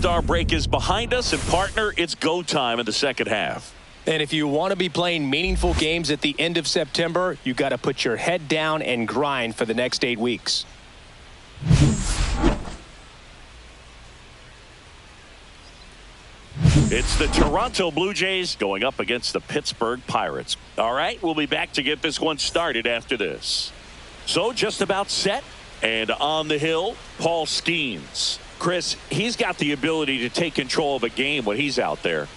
All-Star break is behind us, and partner, it's go time in the second half. And if you want to be playing meaningful games at the end of September, you got to put your head down and grind for the next 8 weeks. It's the Toronto Blue Jays going up against the Pittsburgh Pirates. All right, we'll be back to get this one started after this. So just about set and on the hill, Paul Skeens. Chris, he's got the ability to take control of a game when he's out there.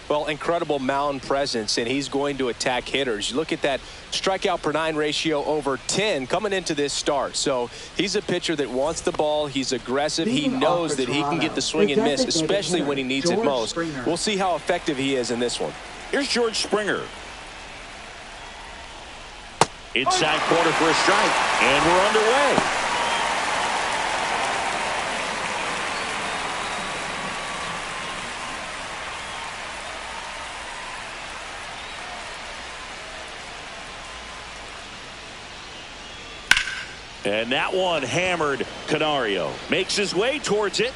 Well, incredible mound presence, and he's going to attack hitters. You look at that strikeout per 9 ratio over 10 coming into this start. So he's a pitcher that wants the ball. He's aggressive. He knows that he can get the swing and miss, especially when he needs it most. We'll see how effective he is in this one. Here's George Springer. Inside corner for a strike, and we're underway. And that one hammered. Canario makes his way towards it.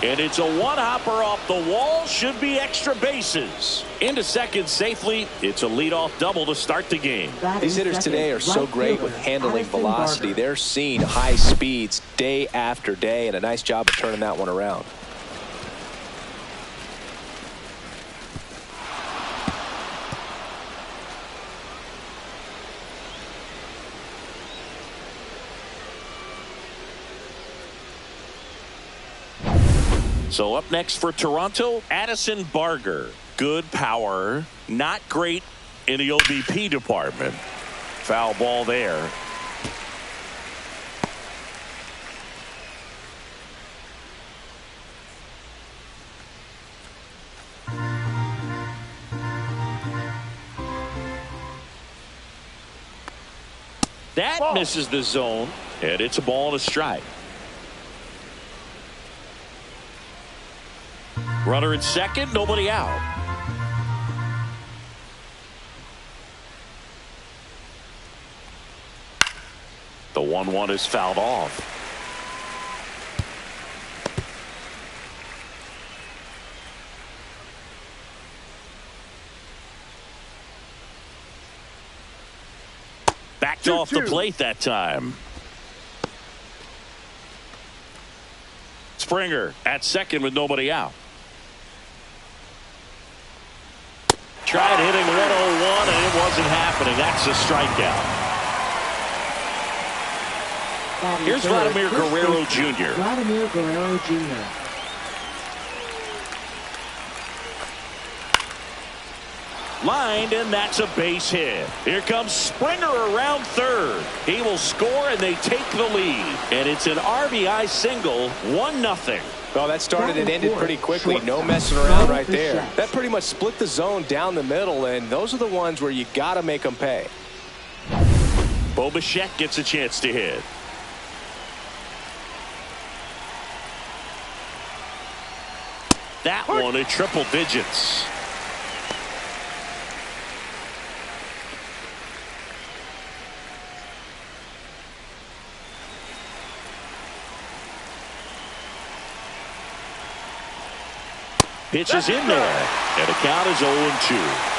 And it's a one-hopper off the wall. Should be extra bases. Into second safely. It's a leadoff double to start the game. These hitters today are so great with handling velocity. They're seeing high speeds day after day, and a nice job of turning that one around. So up next for Toronto, Addison Barger. Good power, not great in the OBP department. Foul ball there. That misses the zone, and it's a ball and a strike. Runner at second, nobody out. The 1-1 is fouled off. Backed off the plate that time. Springer at second with nobody out. Tried hitting 101 and it wasn't happening. That's a strikeout. Here's Vladimir Guerrero Jr. Vladimir Guerrero Jr. Lined, and that's a base hit. Here comes Springer around third. He will score, and they take the lead. And it's an RBI single, 1-0. Well, that started and ended pretty quickly. No messing around right there. That pretty much split the zone down the middle, and those are the ones where you got to make them pay. Bo Bichette gets a chance to hit. That one in triple digits. Pitch is in there, and the count is 0-2.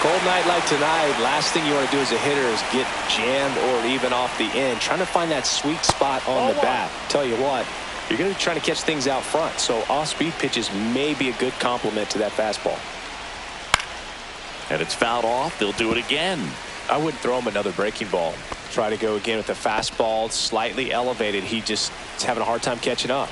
Cold night like tonight, last thing you want to do as a hitter is get jammed or even off the end. Trying to find that sweet spot on the bat. Tell you what, you're going to be trying to catch things out front, so off-speed pitches may be a good complement to that fastball. And it's fouled off. They'll do it again. I wouldn't throw him another breaking ball. Try to go again with the fastball, slightly elevated. He just is having a hard time catching up.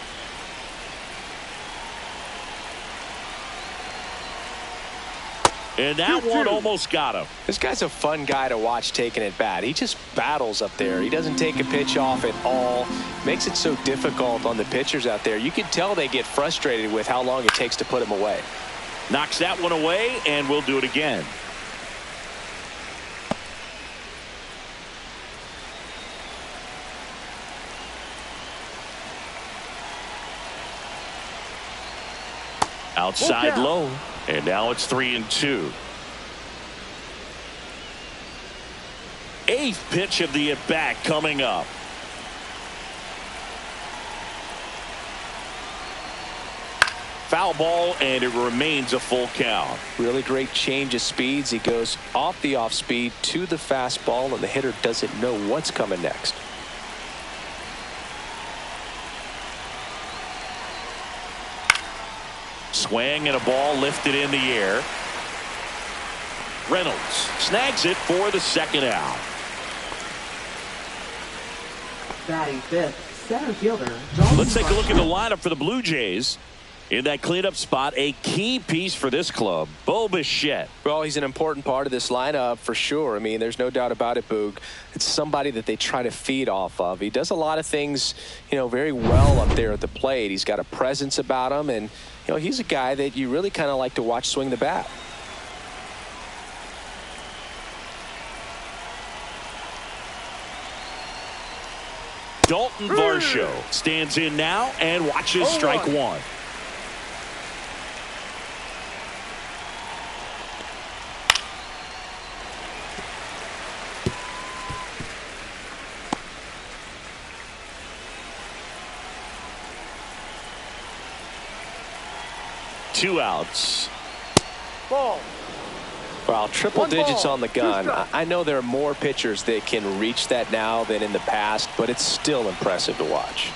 And that one almost got him. This guy's a fun guy to watch taking it bat. He just battles up there. He doesn't take a pitch off at all. Makes it so difficult on the pitchers out there. You can tell they get frustrated with how long it takes to put him away. Knocks that one away, and we'll do it again. Outside low. And now it's 3-2. Eighth pitch of the at-bat coming up. foul ball, and it remains a full count. Really great change of speeds. He goes off the off speed to the fastball, and the hitter doesn't know what's coming next. Swing and a ball lifted in the air. Reynolds snags it for the second out. Batting fifth, center fielder. Let's take a look at the lineup for the Blue Jays. In that cleanup spot, a key piece for this club, Bo Bichette. Well, he's an important part of this lineup for sure. I mean, there's no doubt about it, Boog. It's somebody that they try to feed off of. He does a lot of things, very well up there at the plate. He's got a presence about him, and, he's a guy that you really kind of like to watch swing the bat. Dalton Varsho stands in now and watches strike one. Two outs. Ball. Wow, triple digits on the gun. I know there are more pitchers that can reach that now than in the past, but it's still impressive to watch.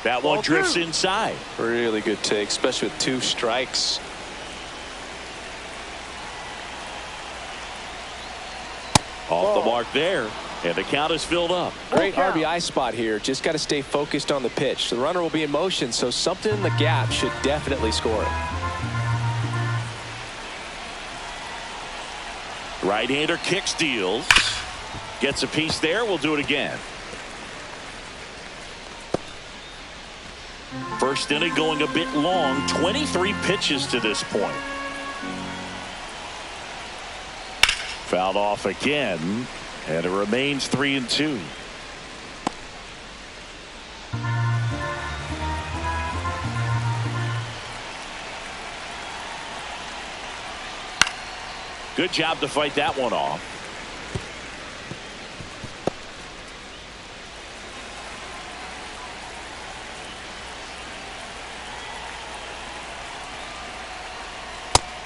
That one drifts inside. Really good take, especially with 2 strikes. Off the mark there, and the count is filled up. Great RBI spot here. Just got to stay focused on the pitch. The runner will be in motion, so something in the gap should definitely score it. Right-hander kicks, deals. Gets a piece there. We'll do it again. First inning going a bit long. 23 pitches to this point. Fouled off again, and it remains 3-2. Good job to fight that one off.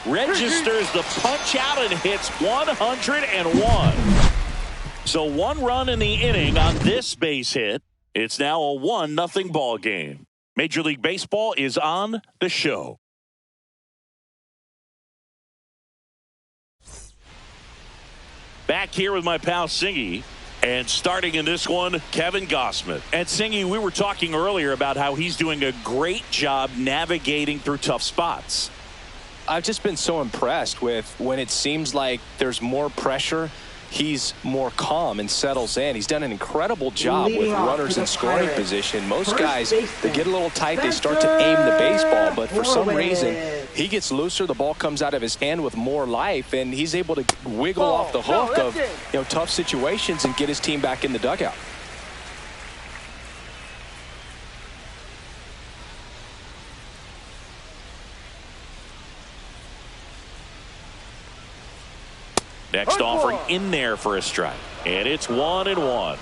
Registers the punch out and hits 101. So 1 run in the inning on this base hit. It's now a 1-0 ball game. Major League Baseball is on the show. Back here with my pal Singy, and starting in this one, Kevin Gausman. And Singy, we were talking earlier about how he's doing a great job navigating through tough spots. I've just been so impressed with when it seems like there's more pressure, he's more calm and settles in. He's done an incredible job with runners in scoring position. Most guys, they get a little tight, they start to aim the baseball, but for some reason, he gets looser, the ball comes out of his hand with more life, and he's able to wiggle off the hook of tough situations and get his team back in the dugout. Next offering in there for a strike. And it's 1-1.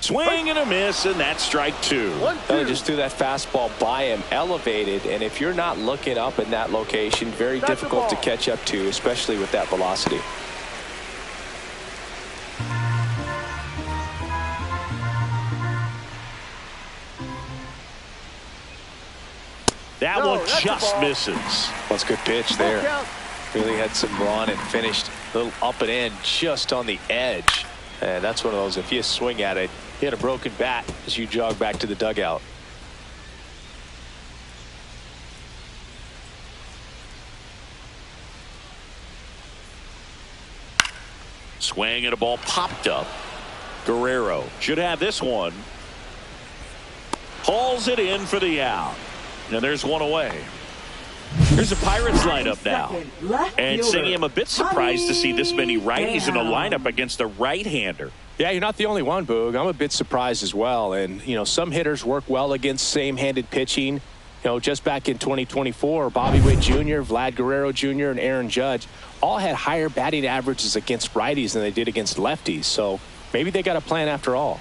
Swing and a miss, and that's strike 2. They just threw that fastball by him, elevated, and if you're not looking up in that location, very difficult to catch up to, especially with that velocity. That one just misses. That's a good pitch there. Really had some run and finished a little up and in just on the edge. And that's one of those, if you swing at it, you had a broken bat as you jog back to the dugout. Swing and a ball popped up. Guerrero should have this one. Hauls it in for the out. And there's one away. Here's the Pirates lineup now. And Singy, I'm a bit surprised to see this many righties in a lineup against a right-hander. Yeah, you're not the only one, Boog. I'm a bit surprised as well. And, some hitters work well against same-handed pitching. Just back in 2024, Bobby Witt Jr., Vlad Guerrero Jr., and Aaron Judge all had higher batting averages against righties than they did against lefties. So maybe they got a plan after all.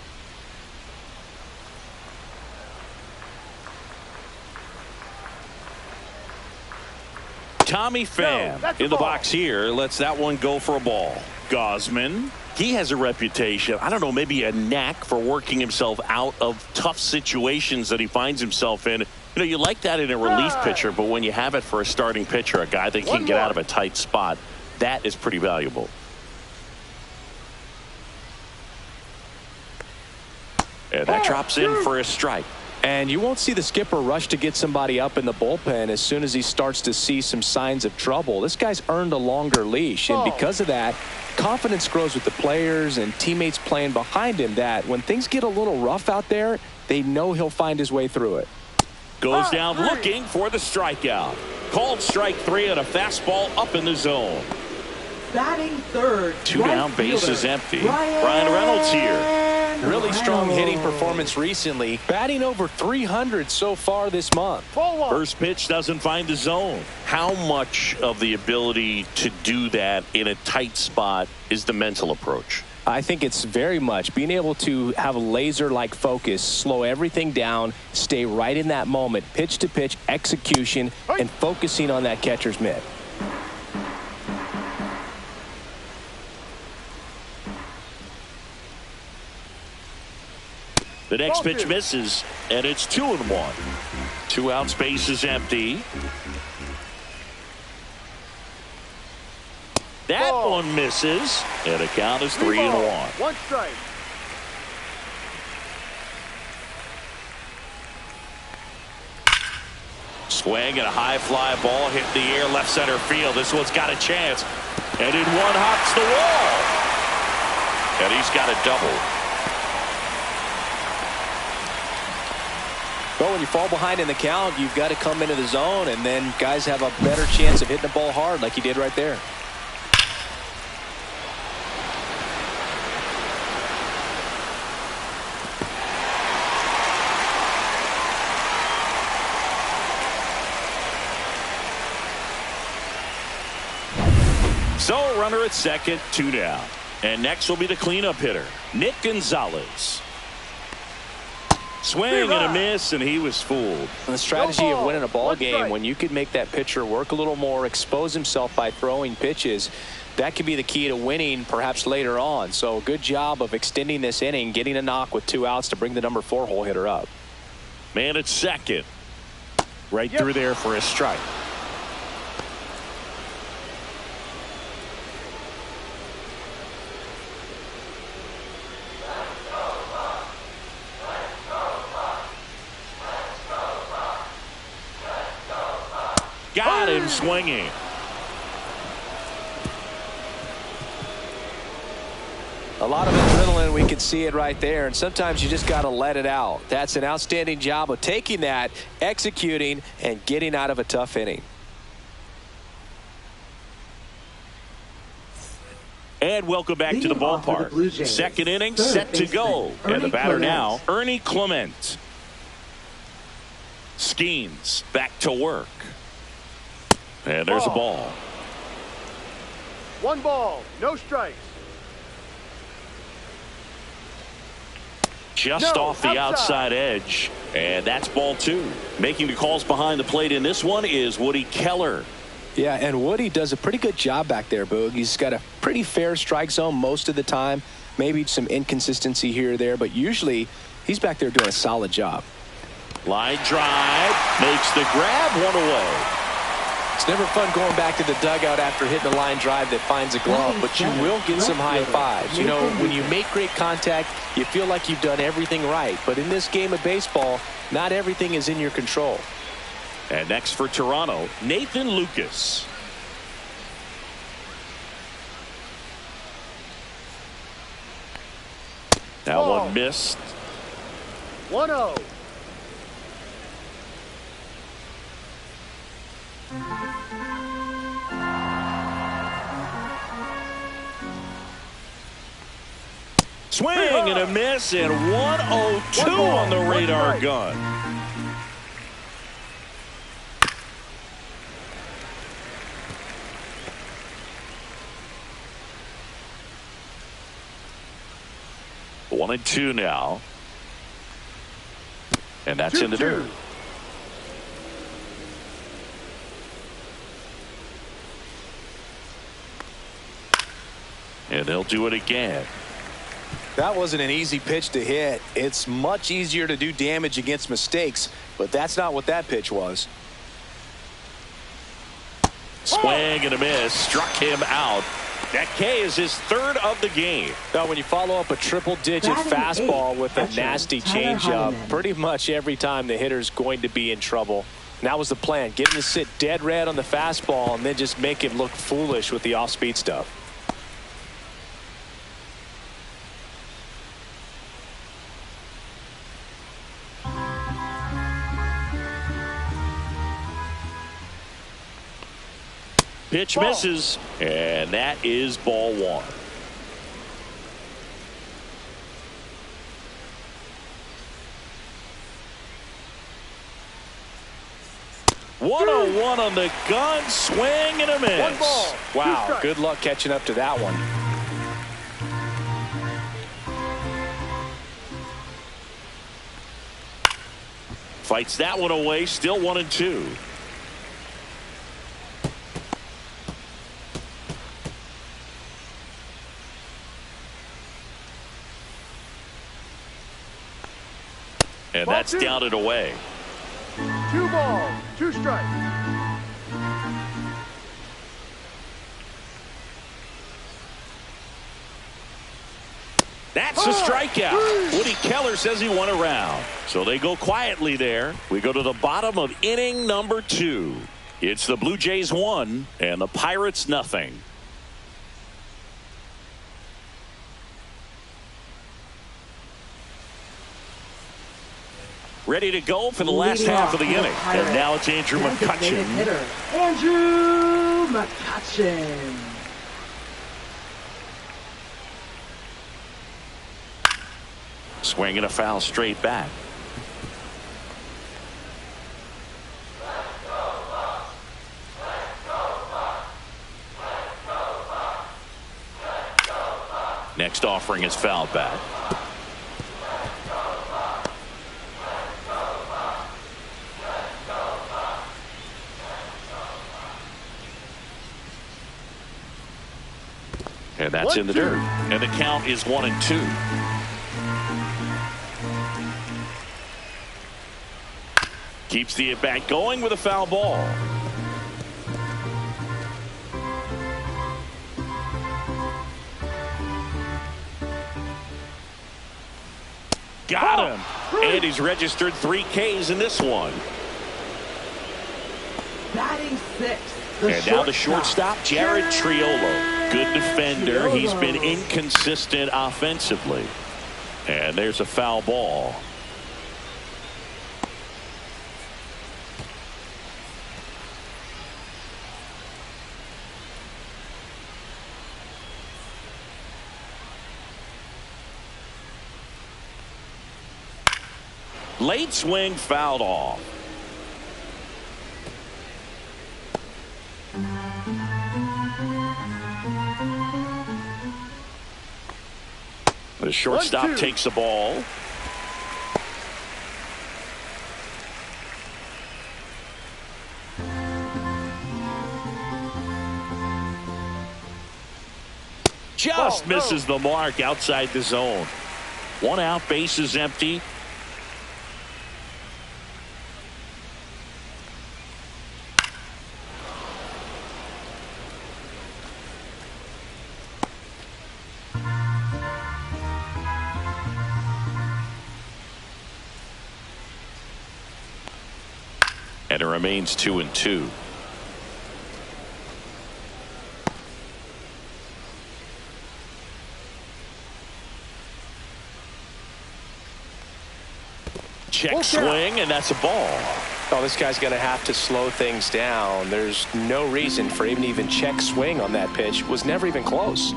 Tommy Pham in the box here lets that one go for a ball. Gausman, he has a reputation, I don't know, maybe a knack for working himself out of tough situations that he finds himself in. You know, you like that in a relief pitcher, but when you have it for a starting pitcher, a guy that can get out of a tight spot, that is pretty valuable. And that drops in for a strike. And you won't see the skipper rush to get somebody up in the bullpen as soon as he starts to see some signs of trouble. This guy's earned a longer leash, and because of that, confidence grows with the players and teammates playing behind him, that when things get a little rough out there, they know he'll find his way through it. Goes down looking for the strikeout. Called strike 3 on a fastball up in the zone. Batting third. 2 down, base is empty. Bryan Reynolds here. Really strong hitting performance recently, batting over 300 so far this month. First pitch doesn't find the zone. How much of the ability to do that in a tight spot is the mental approach? I think it's very much being able to have a laser-like focus, slow everything down, stay right in that moment, pitch to pitch execution, and focusing on that catcher's mitt. The next pitch misses, and it's 2-1. 2 outs, base is empty. That one misses, and the count is 3-1. 1 strike. Swing and a high fly ball hit the air left center field. This one's got a chance, and in one hops the wall, and he's got a double. Well, when you fall behind in the count, you've got to come into the zone, and then guys have a better chance of hitting the ball hard like he did right there. So, runner at second, 2 down. And next will be the cleanup hitter, Nick Gonzalez. Swing and a miss, and he was fooled. The strategy of winning a ball game, when you could make that pitcher work a little more, expose himself by throwing pitches, that could be the key to winning perhaps later on. So good job of extending this inning, getting a knock with 2 outs to bring the number 4 hole hitter up. Man at second. Right through there for a strike. Got him swinging. A lot of adrenaline, we can see it right there, and sometimes you just got to let it out. That's an outstanding job of taking that, executing, and getting out of a tough inning. And welcome back to the ballpark. Second inning set to go. And the batter now, Ernie Clement. Skeens back to work. And there's a ball. 1 ball, no strikes. Just off the outside edge. And that's ball 2. Making the calls behind the plate in this one is Woody Keller. Yeah, and Woody does a pretty good job back there, Boog. He's got a pretty fair strike zone most of the time. Maybe some inconsistency here or there, but usually he's back there doing a solid job. Line drive. Makes the grab, 1 away. It's never fun going back to the dugout after hitting a line drive that finds a glove, but you will get some high fives. You know, when you make great contact, you feel like you've done everything right. But in this game of baseball, not everything is in your control. And next for Toronto, Nathan Lucas. That one missed. 1-0. Swing and a miss, and 102 on the radar gun. One and 2 now. And that's in the dirt. And they'll do it again. That wasn't an easy pitch to hit. It's much easier to do damage against mistakes, but that's not what that pitch was. Swing and a miss. Struck him out. That K is his third of the game. Now, when you follow up a triple-digit fastball with a nasty changeup, pretty much every time the hitter's going to be in trouble. And that was the plan. Get him to sit dead red on the fastball and then just make him look foolish with the off-speed stuff. Pitch misses, and that is ball one. One on the gun, swing and a miss. One ball. Wow, good luck catching up to that one. Fights that one away, still 1-2. And that's down and away. 2 balls, 2 strikes. That's a strikeout. Woody Keller says he won a round. So they go quietly there. We go to the bottom of inning number 2. It's the Blue Jays 1 and the Pirates nothing. Ready to go for the last half of the inning. And now it's Andrew McCutchen. Andrew McCutchen. Swing and a foul straight back. Next offering is fouled back. And that's in the dirt. And the count is 1-2. Keeps the at-bat going with a foul ball. Got him. And he's registered 3 Ks in this one. Batting 6. And now the shortstop, Jared Triolo. Good defender. He's been inconsistent offensively. And there's a foul ball. Late swing fouled off. The shortstop takes the ball. Just misses the mark outside the zone. 1 out, bases empty. And it remains 2-2. Check swing, and that's a ball. Oh, this guy's going to have to slow things down. There's no reason for him to even check swing on that pitch. It was never even close.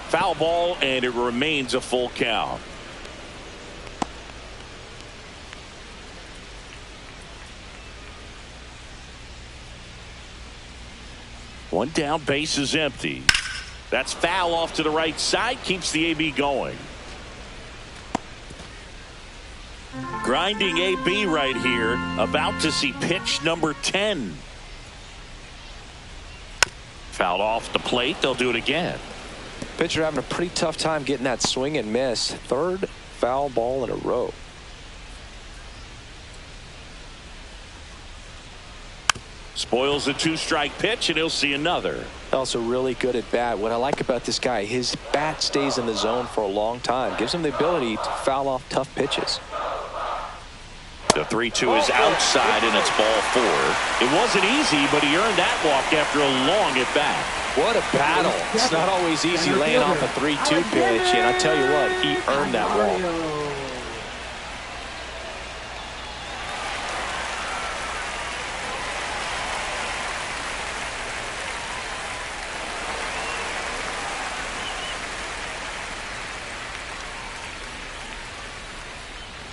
Foul ball, and it remains a full count. One down, base is empty. That's foul off to the right side, keeps the AB going. Grinding AB right here, about to see pitch number 10. Fouled off the plate. They'll do it again. Pitcher having a pretty tough time getting that swing and miss. Third foul ball in a row. Spoils the 2-strike pitch, and he'll see another. Also really good at bat. What I like about this guy, his bat stays in the zone for a long time. Gives him the ability to foul off tough pitches. The 3-2 is outside, and it's ball 4. It wasn't easy, but he earned that walk after a long at bat. What a battle. It's not always easy laying off a 3-2 pitch, and I tell you what, he earned that walk.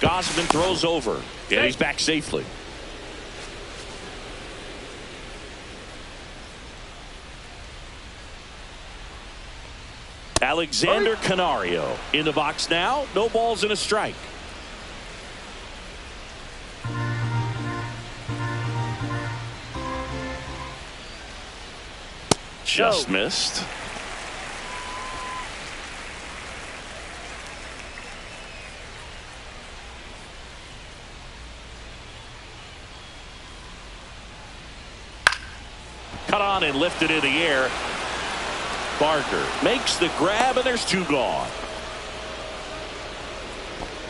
Gausman throws over, and he's back safely. Alexander Canario in the box now. No balls and a strike. Just missed. Cut on and lifted in the air. Barker makes the grab, and there's 2 gone.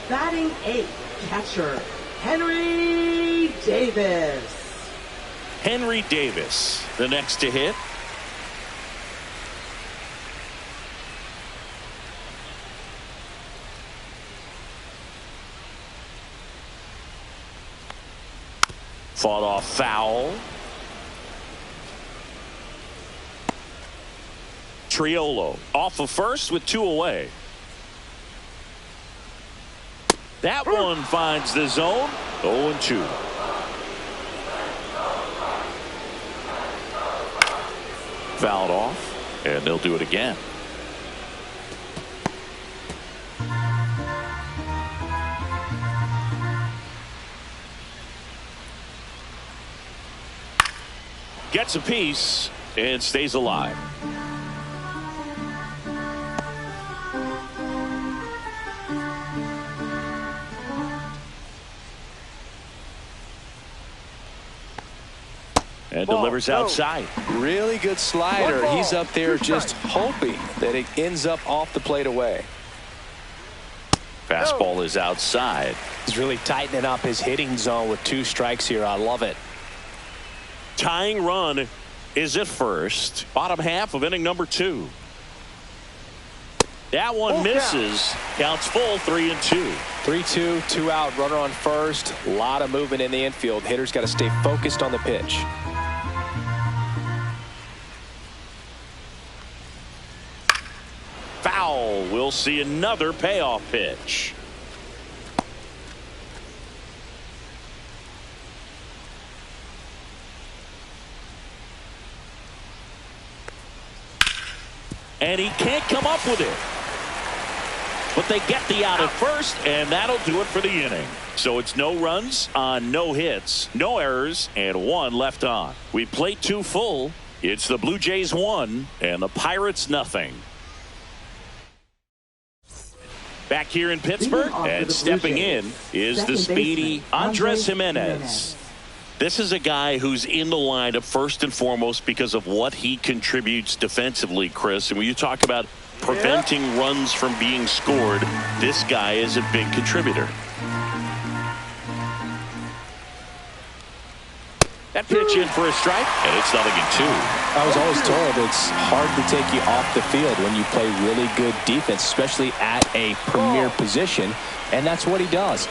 Batting 8th, catcher Henry Davis. Henry Davis, the next to hit. Fought off foul. Triolo off of first with 2 away. That one finds the zone. 0-2. Fouled off, and they'll do it again. Gets a piece and stays alive. And delivers outside. Really good slider. He's up there just hoping that it ends up off the plate away. Fastball is outside. He's really tightening up his hitting zone with 2 strikes here. I love it. Tying run is at first. Bottom half of inning number 2. That one misses. Counts full. 3-2. 3-2, 2 out, runner on first. A lot of movement in the infield. Hitter's got to stay focused on the pitch. Foul. We'll see another payoff pitch. And he can't come up with it. But they get the out at first, and that'll do it for the inning. So it's no runs on no hits, no errors, and 1 left on. We played 2 full. It's the Blue Jays 1 and the Pirates nothing. Back here in Pittsburgh, and stepping in is the speedy Andres Gimenez. This is a guy who's in the lineup first and foremost because of what he contributes defensively, Chris. And when you talk about preventing runs from being scored, this guy is a big contributor. That pitch in for a strike, and it's 0-2. I was always told it's hard to take you off the field when you play really good defense, especially at a premier position, and that's what he does.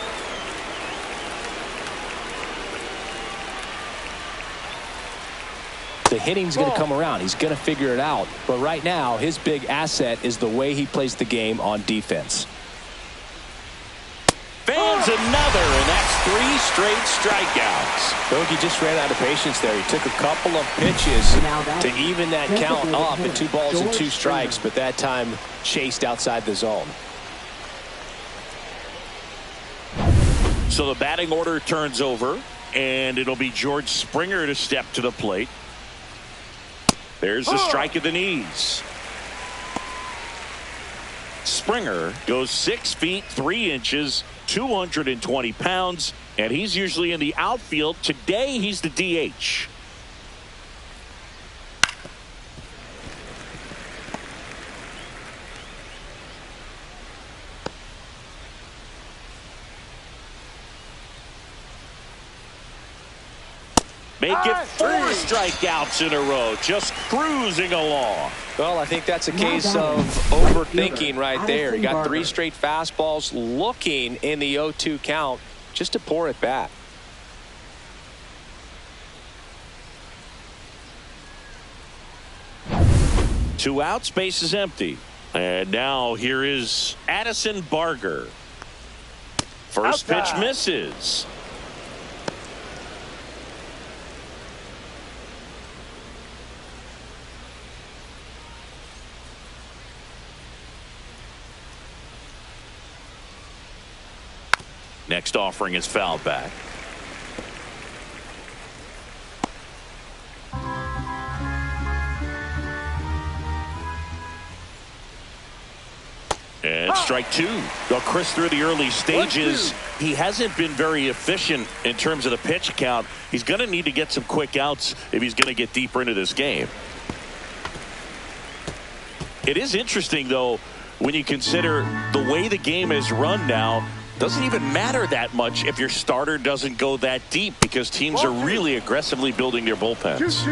The hitting's going to come around. He's going to figure it out. But right now, his big asset is the way he plays the game on defense. Fans another, and that's 3 straight strikeouts. Bogey just ran out of patience there. He took a couple of pitches to even that count up at 2 balls and 2 strikes, but that time chased outside the zone. So the batting order turns over, and it'll be George Springer to step to the plate. There's a strike at the knees. Springer goes 6 feet 3 inches, 220 pounds, and he's usually in the outfield. Today, he's the DH. Make it 4 strikeouts in a row, just cruising along. Well, I think that's a case of overthinking right there. He got 3 straight fastballs looking in the 0-2 count just to pour it back. Two outs, base is empty. And now here is Addison Barger. First pitch misses. Next offering is fouled back. And strike 2. Well, Chris, through the early stages, he hasn't been very efficient in terms of the pitch count. He's going to need to get some quick outs if he's going to get deeper into this game. It is interesting, though, when you consider the way the game is run now. Doesn't even matter that much if your starter doesn't go that deep, because teams are really aggressively building their bullpens.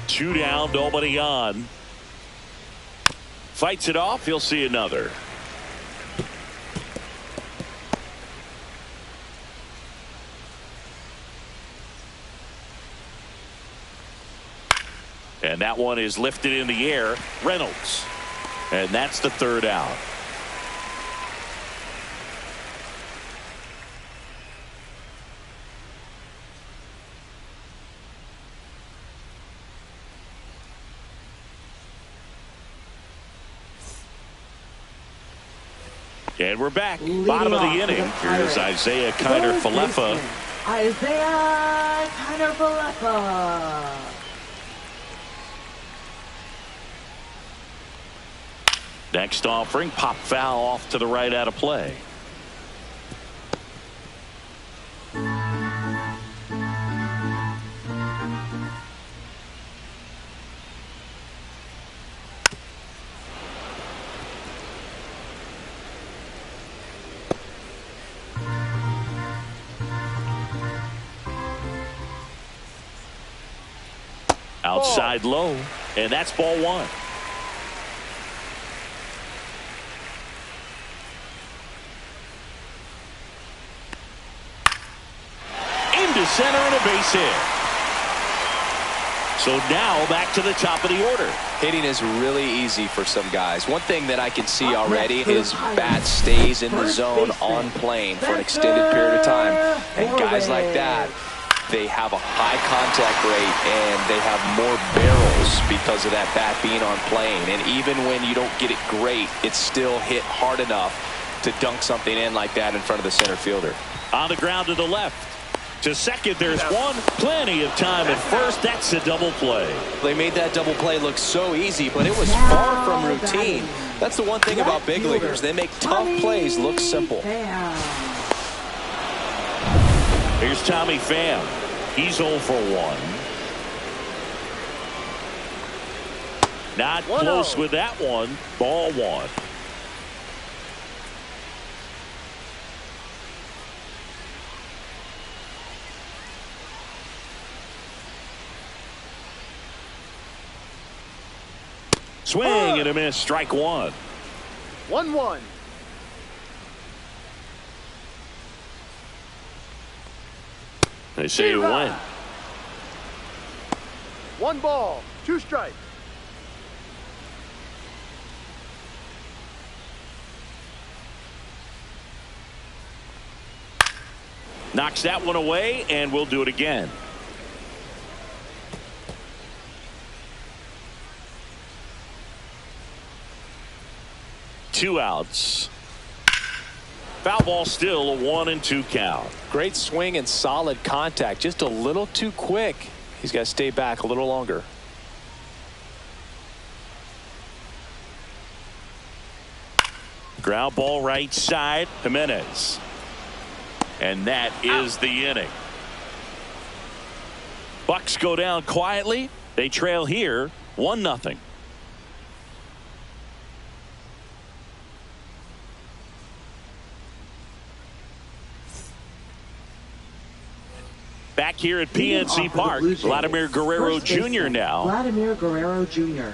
2 down, nobody on. Fights it off. He'll see another. And that one is lifted in the air. Reynolds. And that's the 3rd out. And we're back. Bottom of the inning. Here's Isaiah Kiner-Falefa. Isaiah Kiner-Falefa. Next offering, pop foul off to the right out of play. Outside low, and that's ball 1. Into center and a base hit. So now back to the top of the order. Hitting is really easy for some guys. One thing that I can see already, his bat stays in the zone on plane for an extended period of time. And guys like that, they have a high contact rate and they have more barrels because of that bat being on plane. And even when you don't get it great, it's still hit hard enough to dunk something in like that in front of the center fielder. On the ground to the left. To second, there's one. Plenty of time at first. That's a double play. They made that double play look so easy, but it was far from routine. That's the one thing about big leaguers. They make tough plays look simple. Here's Tommy Pham. He's 0 for 1. Not close with that one. Ball 1. Swing and a miss. Strike 1. 1-1. They say you win. 1 ball, 2 strikes. Knocks that one away, and we'll do it again. Two outs. Foul ball, still a 1-2 count. Great swing and solid contact. Just a little too quick. He's got to stay back a little longer. Ground ball right side, Jimenez. And that is the inning. Bucks go down quietly. They trail here 1-0. Back here at PNC Park, Vladimir Guerrero Jr. now. Vladimir Guerrero Jr.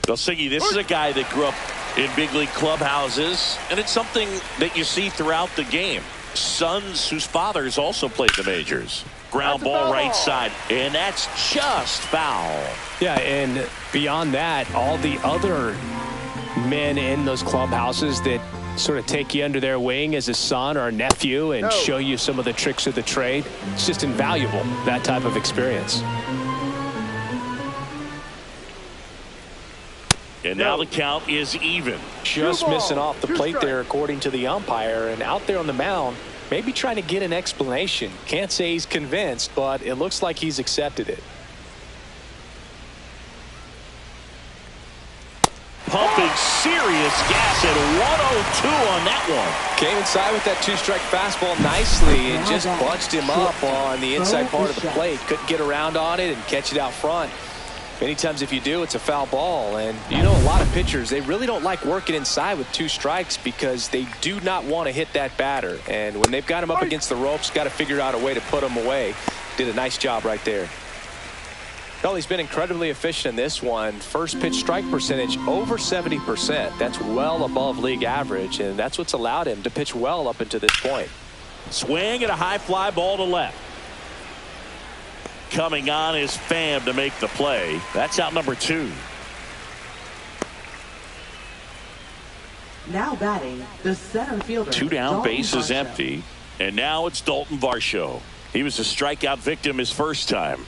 Siggy, this is a guy that grew up in big league clubhouses, and it's something that you see throughout the game. Sons whose fathers also played the majors. Ground ball right side, and that's just foul. Yeah, and beyond that, all the other men in those clubhouses that sort of take you under their wing as a son or a nephew and show you some of the tricks of the trade. It's just invaluable, that type of experience. And now the count is even. Just missing off the plate there, according to the umpire. And out there on the mound, maybe trying to get an explanation. Can't say he's convinced, but it looks like he's accepted it. Pumping serious gas at 102 on that one. Came inside with that two-strike fastball nicely and just bunched him up on the inside part of the plate. Couldn't get around on it and catch it out front. Many times if you do, it's a foul ball. And you know, a lot of pitchers, they really don't like working inside with two strikes because they do not want to hit that batter. And when they've got him up against the ropes, got to figure out a way to put him away. Did a nice job right there. Well, he's been incredibly efficient in this one. First pitch strike percentage over 70%. That's well above league average, and that's what's allowed him to pitch well up until this point. Swing and a high fly ball to left. Coming on is Pham to make the play. That's out number 2. Now batting, the center fielder. 2 down, Dalton base is Varsho. empty. And now it's Dalton Varsho. He was a strikeout victim his first time.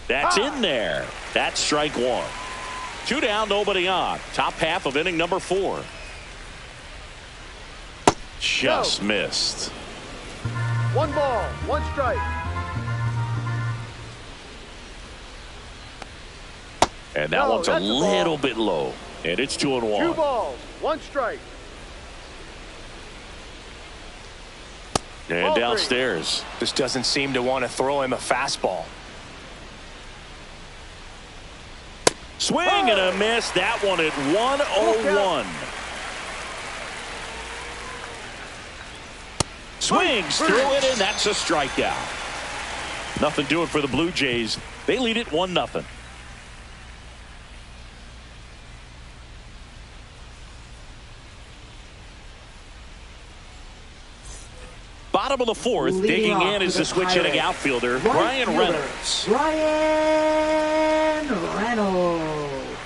That's in there. That's strike 1. 2 down, nobody on. Top half of inning number 4. Just missed. 1 ball, 1 strike. And that one's a little bit low. And it's 2-1. 2 balls, 1 strike. And downstairs. Just doesn't seem to want to throw him a fastball. Swing and a miss. That one at 101. Swings through it, and that's a strikeout. Nothing doing for the Blue Jays. They lead it 1-0. Bottom of the 4th, digging in is the switch hitting outfielder, Brian Reynolds. Brian Reynolds.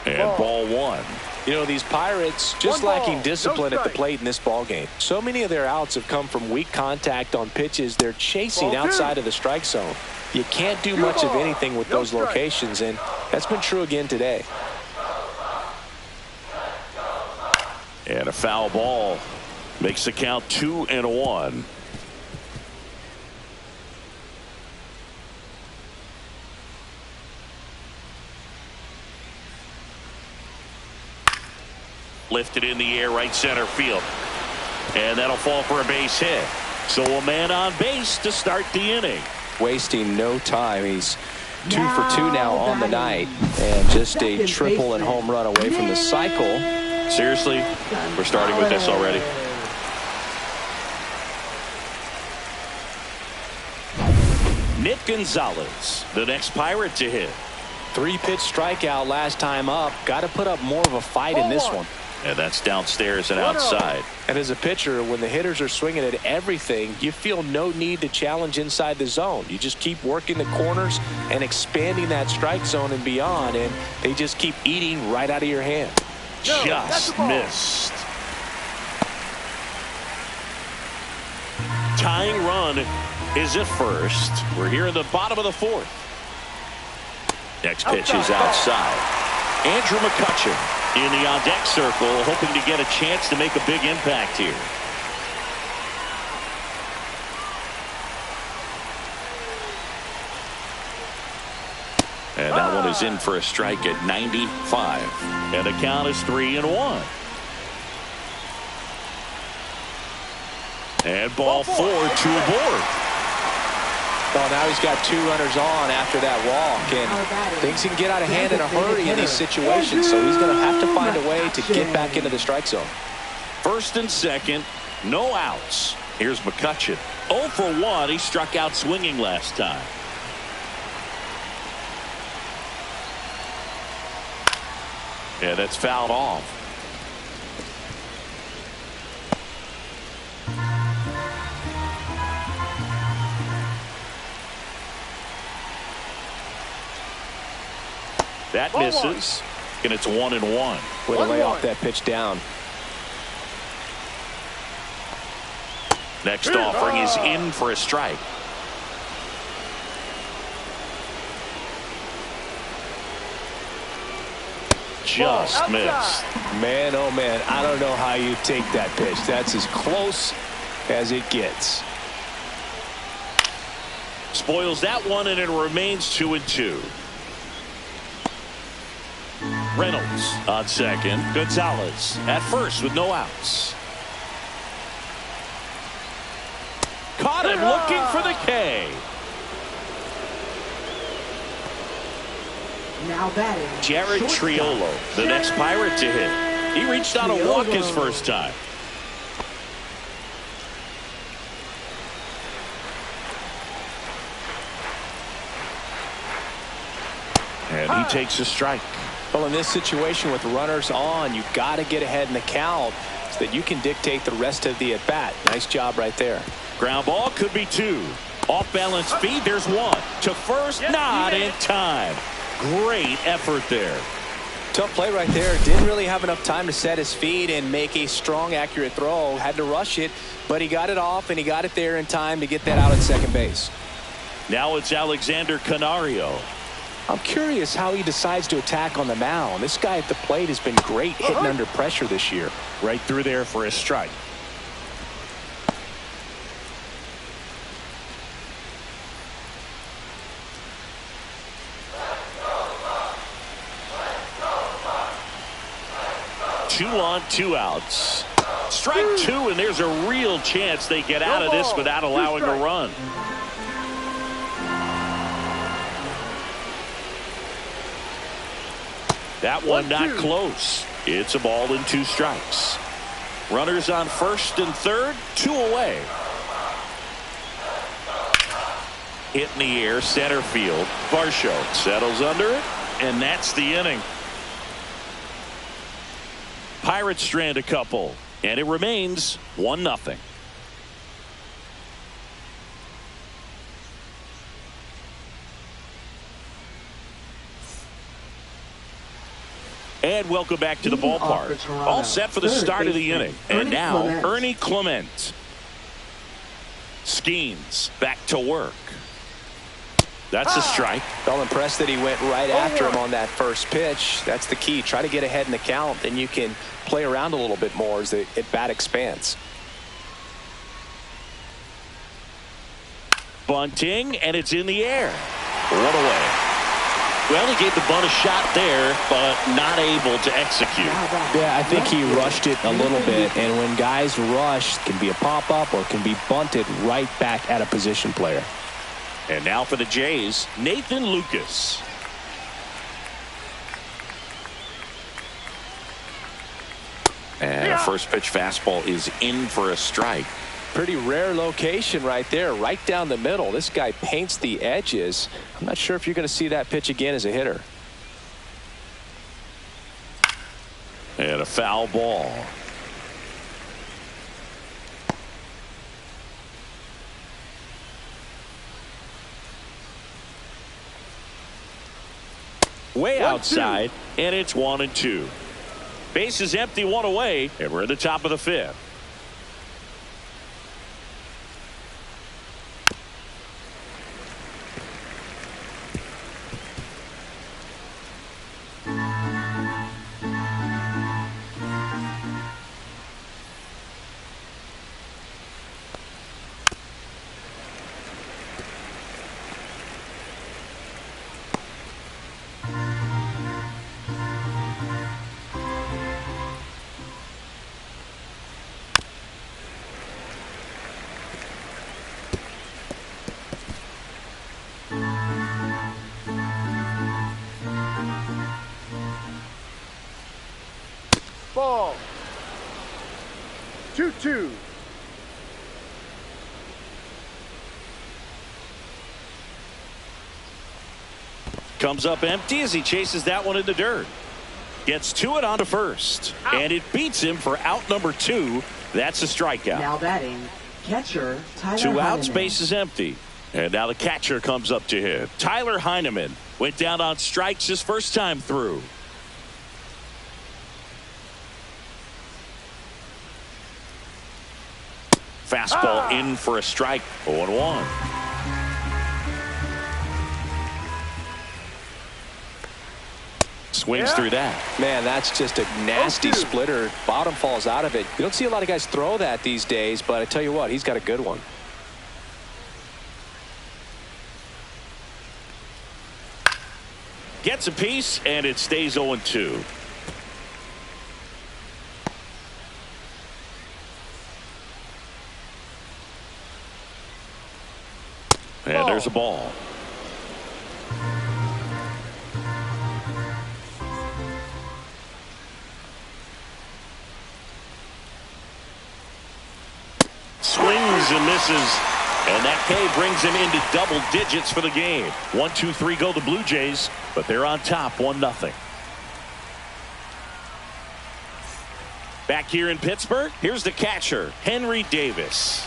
And ball 1. You know, these Pirates just lacking discipline at the plate in this ball game. So many of their outs have come from weak contact on pitches they're chasing outside of the strike zone. You can't do much of anything with those locations, and that's been true again today. And a foul ball makes the count 2-1. Lifted in the air, right center field. And that'll fall for a base hit. So a man on base to start the inning. Wasting no time. He's 2 for 2 now on the night. And just a triple and home run away from the cycle. Seriously? We're starting with this already? Nick Gonzalez, the next Pirate to hit. 3-pitch strikeout last time up. Got to put up more of a fight in this one. And that's downstairs and outside. And as a pitcher, when the hitters are swinging at everything, you feel no need to challenge inside the zone. You just keep working the corners and expanding that strike zone and beyond, and they just keep eating right out of your hand. Just missed. Tying run is at first. We're here in the bottom of the 4th. Next pitch is outside. Andrew McCutchen in the on-deck circle, hoping to get a chance to make a big impact here. And that one is in for a strike at 95. And the count is 3-1. And ball 4, 2 aboard. Well, now he's got 2 runners on after that walk, and things can get out of hand in a hurry in these situations, so he's going to have to find a way to get back into the strike zone. First and second, no outs. Here's McCutchen. 0 for 1. He struck out swinging last time. Yeah, that's fouled off. That misses, and it's 1-1. Way to lay off that pitch down. Next offering is in for a strike. Just missed. Man, oh man, I don't know how you take that pitch. That's as close as it gets. Spoils that one, and it remains 2-2. Reynolds on second. Gonzalez at first with no outs. Caught him looking for the K. Now batting, Jared Triolo, the next Pirate to hit. He reached on a walk his first time. And he takes a strike. Well, in this situation with runners on, you've got to get ahead in the count so that you can dictate the rest of the at-bat. Nice job right there. Ground ball could be 2. Off balance feed. There's 1 to first. Not in time. Great effort there. Tough play right there. Didn't really have enough time to set his feet and make a strong, accurate throw. Had to rush it, but he got it off, and he got it there in time to get that out at second base. Now it's Alexander Canario. I'm curious how he decides to attack on the mound. This guy at the plate has been great hitting under pressure this year. Right through there for a strike. Two on, 2 outs. Strike 2, and there's a real chance they get out of this without allowing a run. That one not close. It's a ball and 2 strikes. Runners on first and third, 2 away. Hit in the air, center field. Varsho settles under it, and that's the inning. Pirates strand a couple, and it remains 1-0. And welcome back to the ballpark. All set for the start of the inning. And now, Ernie Clement. Skeens back to work. That's a strike. Felt impressed that he went right after him on that first pitch. That's the key. Try to get ahead in the count, then you can play around a little bit more as the at-bat expands. Bunting, and it's in the air. One away. Well, he gave the bunt a shot there, but not able to execute. Yeah, I think he rushed it a little bit, and when guys rush, it can be a pop-up or it can be bunted right back at a position player. And now for the Jays, Nathan Lucas. And a first pitch fastball is in for a strike. Pretty rare location right there, right down the middle. This guy paints the edges. I'm not sure if you're going to see that pitch again as a hitter. And a foul ball. Way outside, and it's 1-2. Base is empty, 1 away, and we're at the top of the 5th. 2-2. Comes up empty as he chases that one in the dirt. Gets to it onto first. Out. And it beats him for out number 2. That's a strikeout. Now batting, catcher Tyler 2 outs, Heineman. base is empty. And now the catcher comes up to hit. Tyler Heineman went down on strikes his first time through. Fastball in for a strike. 0-1. Swings through that. Man, that's just a nasty 0-2. splitter. Bottom falls out of it. You don't see a lot of guys throw that these days, but I tell you what, he's got a good one. Gets a piece, and it stays 0-2. And there's a ball. Swings and misses. And that K brings him into double digits for the game. 1-2-3 go the Blue Jays, but they're on top 1-0. Back here in Pittsburgh, here's the catcher, Henry Davis.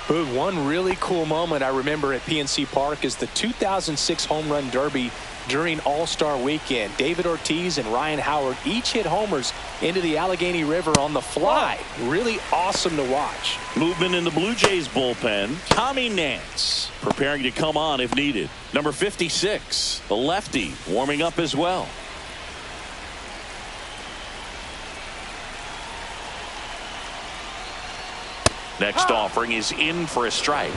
Boog, one really cool moment I remember at PNC Park is the 2006 Home Run Derby during All-Star Weekend. David Ortiz and Ryan Howard each hit homers into the Allegheny River on the fly. Really awesome to watch. Movement in the Blue Jays bullpen. Tommy Nance preparing to come on if needed. Number 56, the lefty, warming up as well. Next offering is in for a strike.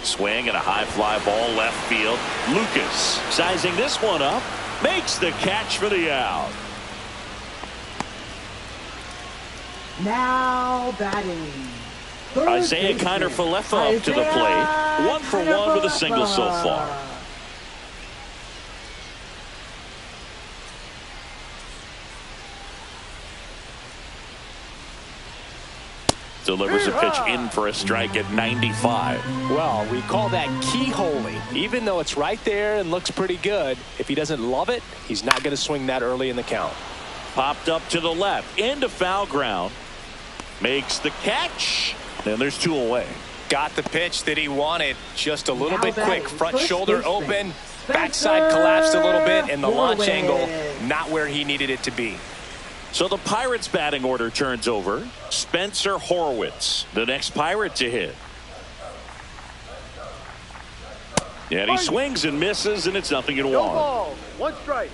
Swing and a high fly ball left field. Lucas sizing this one up. Makes the catch for the out. Now batting, third Isaiah baseman, Kiner Falefa up to the plate. 1 for 1 with a single so far. Delivers a pitch in for a strike at 95. Well, we call that keyholing. Even though it's right there and looks pretty good, if he doesn't love it, he's not going to swing that early in the count. Popped up to the left into foul ground. Makes the catch. And there's 2 away. Got the pitch that he wanted. Just a little Now bit batting, quick. Front first shoulder baseman, open. Spencer Backside collapsed a little bit, and the launch Horwitz. angle not where he needed it to be. So the Pirates batting order turns over. Spencer Horwitz, the next Pirate to hit. And he swings and misses, and it's 0-1. No ball. 1 strike.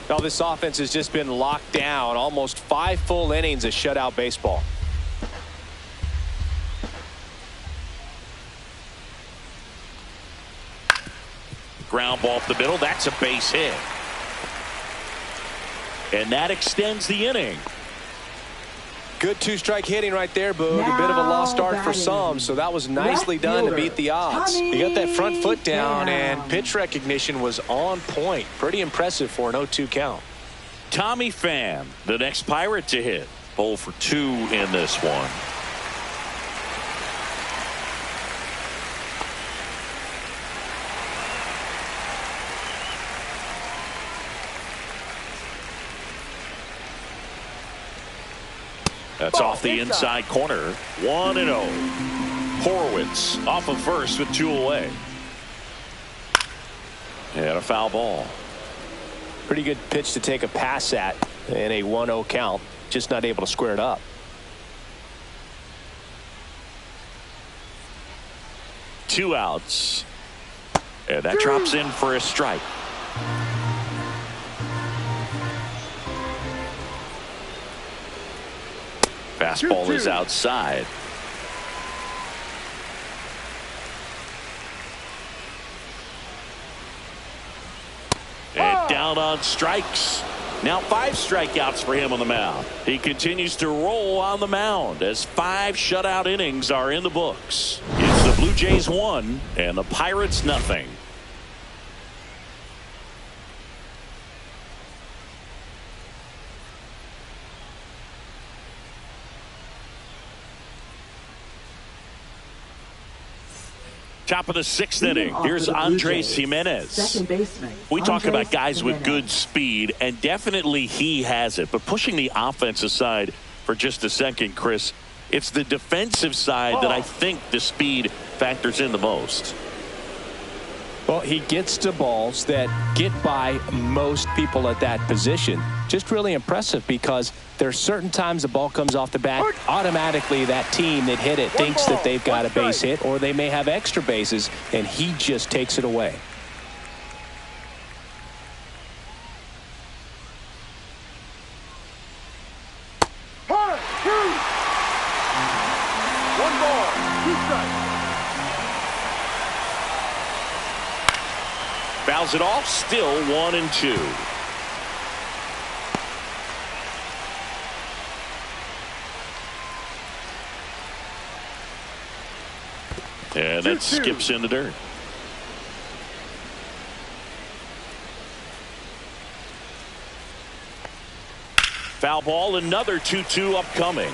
Now this offense has just been locked down. Almost 5 full innings of shutout baseball. Ground ball off the middle. That's a base hit. And that extends the inning. Good 2-strike hitting right there, Boog. A bit of a lost start for some, so that was nicely done to beat the odds. He got that front foot down, and pitch recognition was on point. Pretty impressive for an 0-2 count. Tommy Pham, the next Pirate to hit. 0 for 2 in this one. That's off the inside corner. 1-0. Horwitz off of first with 2 away. And a foul ball. Pretty good pitch to take a pass at in a 1-0 count. Just not able to square it up. 2 outs. And that drops in for a strike. Fastball is outside. And down Down on strikes. Now 5 strikeouts for him on the mound. He continues to roll on the mound as 5 shutout innings are in the books. It's the Blue Jays 1 and the Pirates nothing. Top of the 6th inning. Here's Andres Gimenez. Second baseman. We talk Andres about guys with Gimenez. good speed, and definitely he has it. But pushing the offense aside for just a second, Chris, it's the defensive side that I think the speed factors in the most. Well, he gets to balls that get by most people at that position. Just really impressive because there are certain times the ball comes off the bat, automatically that team that hit it thinks that they've got a base hit or they may have extra bases, and he just takes it away. One ball, 2 strikes. Fouls it off, still 1-2. And that skips in the dirt. Foul ball, another 2-2 upcoming.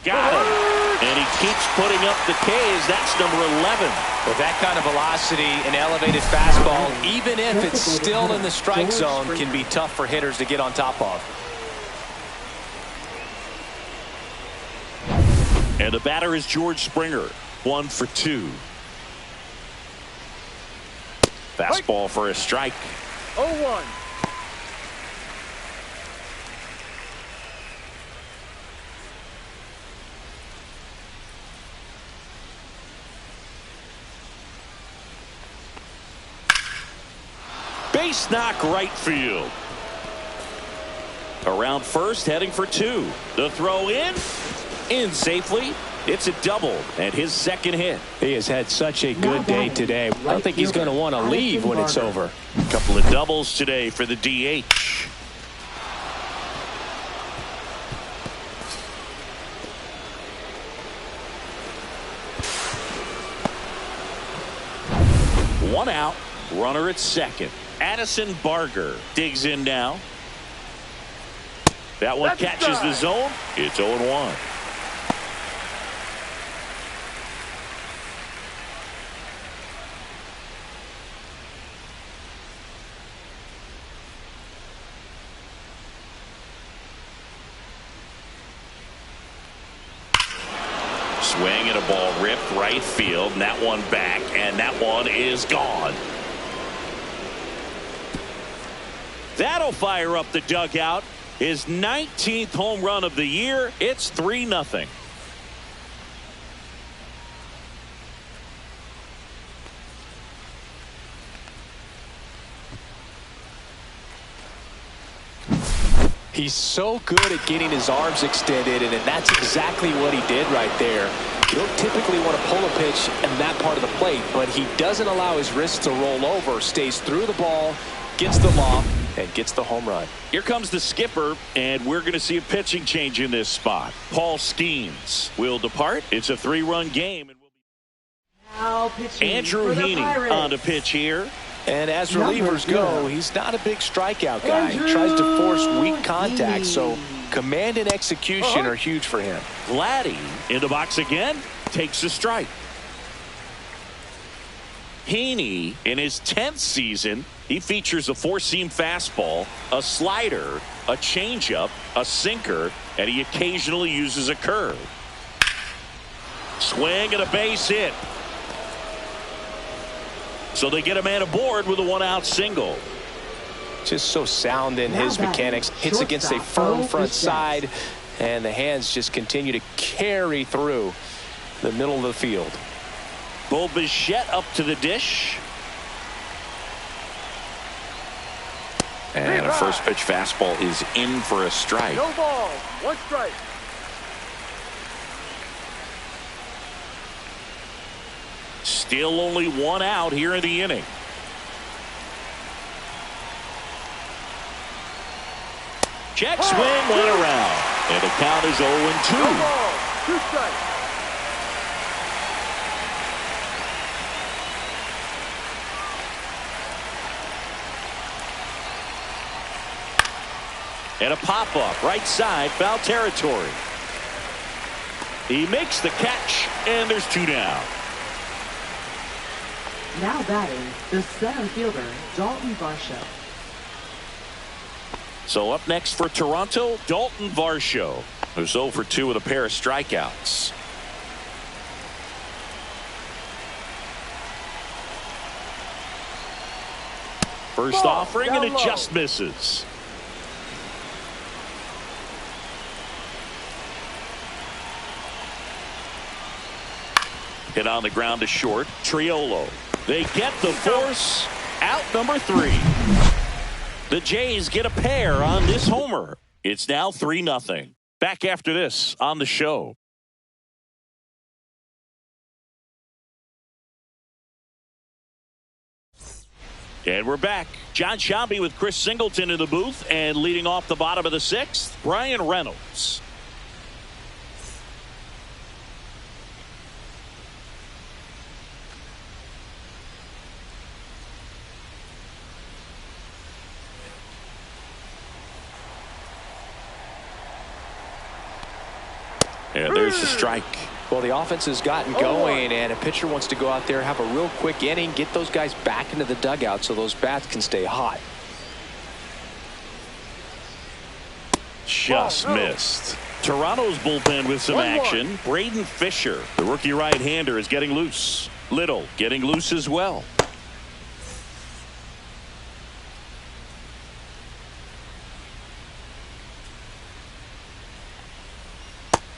Got him. And he keeps putting up the Ks. That's number 11. With that kind of velocity and elevated fastball, even if it's still in the strike zone, can be tough for hitters to get on top of. And the batter is George Springer. 1 for 2. Fastball for a strike. 0-1. Base knock right field. Around first, heading for 2. The throw in safely. It's a double and his second hit. He has had such a good day today. I don't think he's going to want to leave when it's over. A couple of doubles today for the DH. One out, runner at second. Addison Barger digs in now. That one catches the zone. It's 0-1. Swing and a ball ripped right field, and that one back, and that one is gone. That'll fire up the dugout. His 19th home run of the year. It's 3-0. He's so good at getting his arms extended, and that's exactly what he did right there. You don't typically want to pull a pitch in that part of the plate, but he doesn't allow his wrist to roll over, stays through the ball, gets the loft, and gets the home run. Here comes the skipper, and we're going to see a pitching change in this spot. Paul Skeens will depart. It's a 3-run game. Now pitching Andrew for the Heaney Pirates. on to pitch here. And as relievers go, he's not a big strikeout guy. He tries to force weak contact, so command and execution are huge for him. Vladdy in the box again, takes a strike. Heaney, in his 10th season, he features a 4-seam fastball, a slider, a changeup, a sinker, and he occasionally uses a curve. Swing and a base hit. So they get a man aboard with a 1-out single. Just so sound in his mechanics. Hits against a firm front side, and the hands just continue to carry through the middle of the field. Bo Bichette up to the dish. And a first pitch fastball is in for a strike. No balls. One strike. Still only one out here in the inning. Check swing went around. And the count is 0-2. No balls. Two strikes. And a pop-up right side, foul territory. He makes the catch, and there's 2 down. Now batting, the center fielder, Dalton Varsho. So up next for Toronto, Dalton Varsho, who's 0 for 2 with a pair of strikeouts. First offering, and it just misses. Hit on the ground to short. Triolo. They get the force. Out number 3. The Jays get a pair on this homer. It's now 3-0. Back after this on the show. And we're back. John Sciambi with Chris Singleton in the booth, and leading off the bottom of the 6th, Brian Reynolds. And there's the strike. Well, the offense has gotten going, and a pitcher wants to go out there, have a real quick inning, get those guys back into the dugout so those bats can stay hot. Just missed. Toronto's bullpen with some action. Braden Fisher, the rookie right-hander, is getting loose. Little getting loose as well.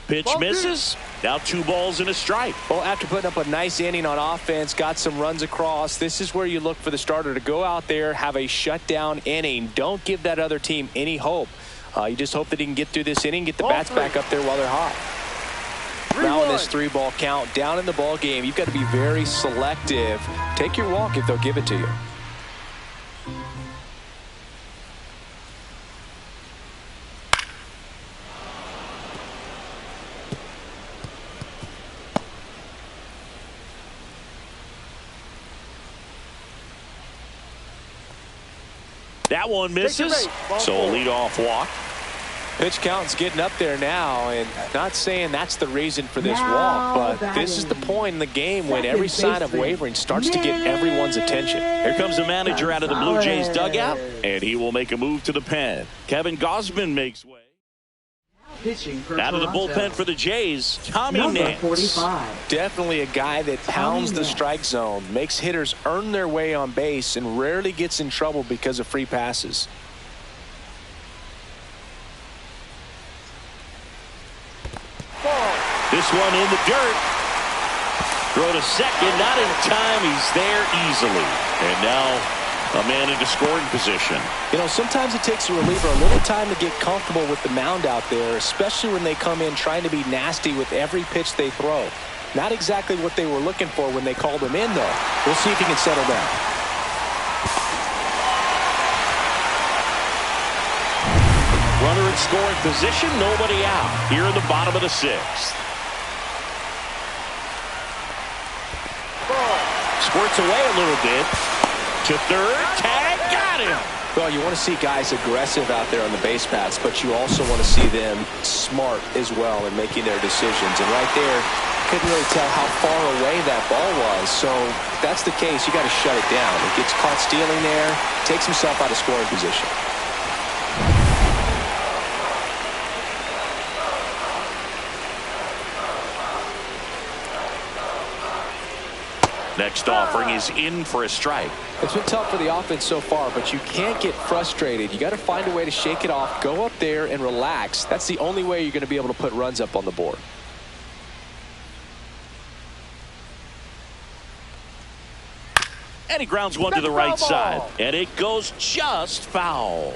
Pitch misses. Now 2 balls and a strike. Well, after putting up a nice inning on offense, got some runs across, this is where you look for the starter to go out there, have a shutdown inning. Don't give that other team any hope. You just hope that he can get through this inning, get the bats back up there while they're hot. Now in this 3-ball count, down in the ball game, you've got to be very selective. Take your walk if they'll give it to you. That one misses. So a leadoff walk. Pitch count's getting up there now, and not saying that's the reason for this walk, but this is the point in the game when every sign of wavering starts to get everyone's attention. Here comes the manager out of the Blue Jays dugout, and he will make a move to the pen. Kevin Gausman makes way. Out of the bullpen for the Jays, Tommy Nance. 45. Definitely a guy that pounds the strike zone, makes hitters earn their way on base, and rarely gets in trouble because of free passes. This one in the dirt. Throw to second, not in time. He's there easily. And now a man into scoring position. You know, sometimes it takes a reliever a little time to get comfortable with the mound out there, especially when they come in trying to be nasty with every pitch they throw. Not exactly what they were looking for when they called him in, though. We'll see if he can settle down. Runner in scoring position, nobody out. Here in the bottom of the 6th. Squirts away a little bit. To third, tag, got him. Well, you want to see guys aggressive out there on the base paths, but you also want to see them smart as well in making their decisions. And right there, couldn't really tell how far away that ball was. So if that's the case, you got to shut it down. He gets caught stealing there, takes himself out of scoring position. Next offering is in for a strike. It's been tough for the offense so far, but you can't get frustrated. You got to find a way to shake it off, go up there and relax. That's the only way you're going to be able to put runs up on the board. And he grounds one to the right side. And it goes just foul.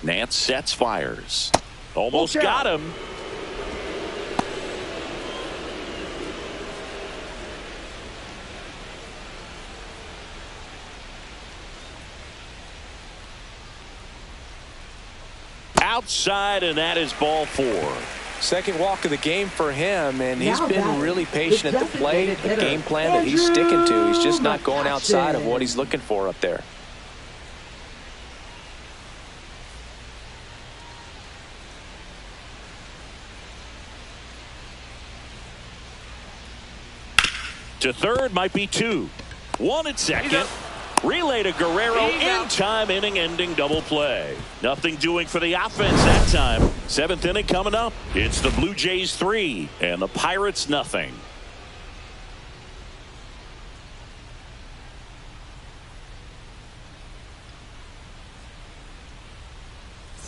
Nance sets, fires. Almost got him. Outside, and that is ball 4. Second walk of the game for him, and he's been really patient at the plate. The game plan that he's sticking to. He's just not going outside of what he's looking for up there. To third, might be 2. 1 at second. Relay to Guerrero in time, inning-ending double play. Nothing doing for the offense that time. 7th inning coming up. It's the Blue Jays 3 and the Pirates nothing.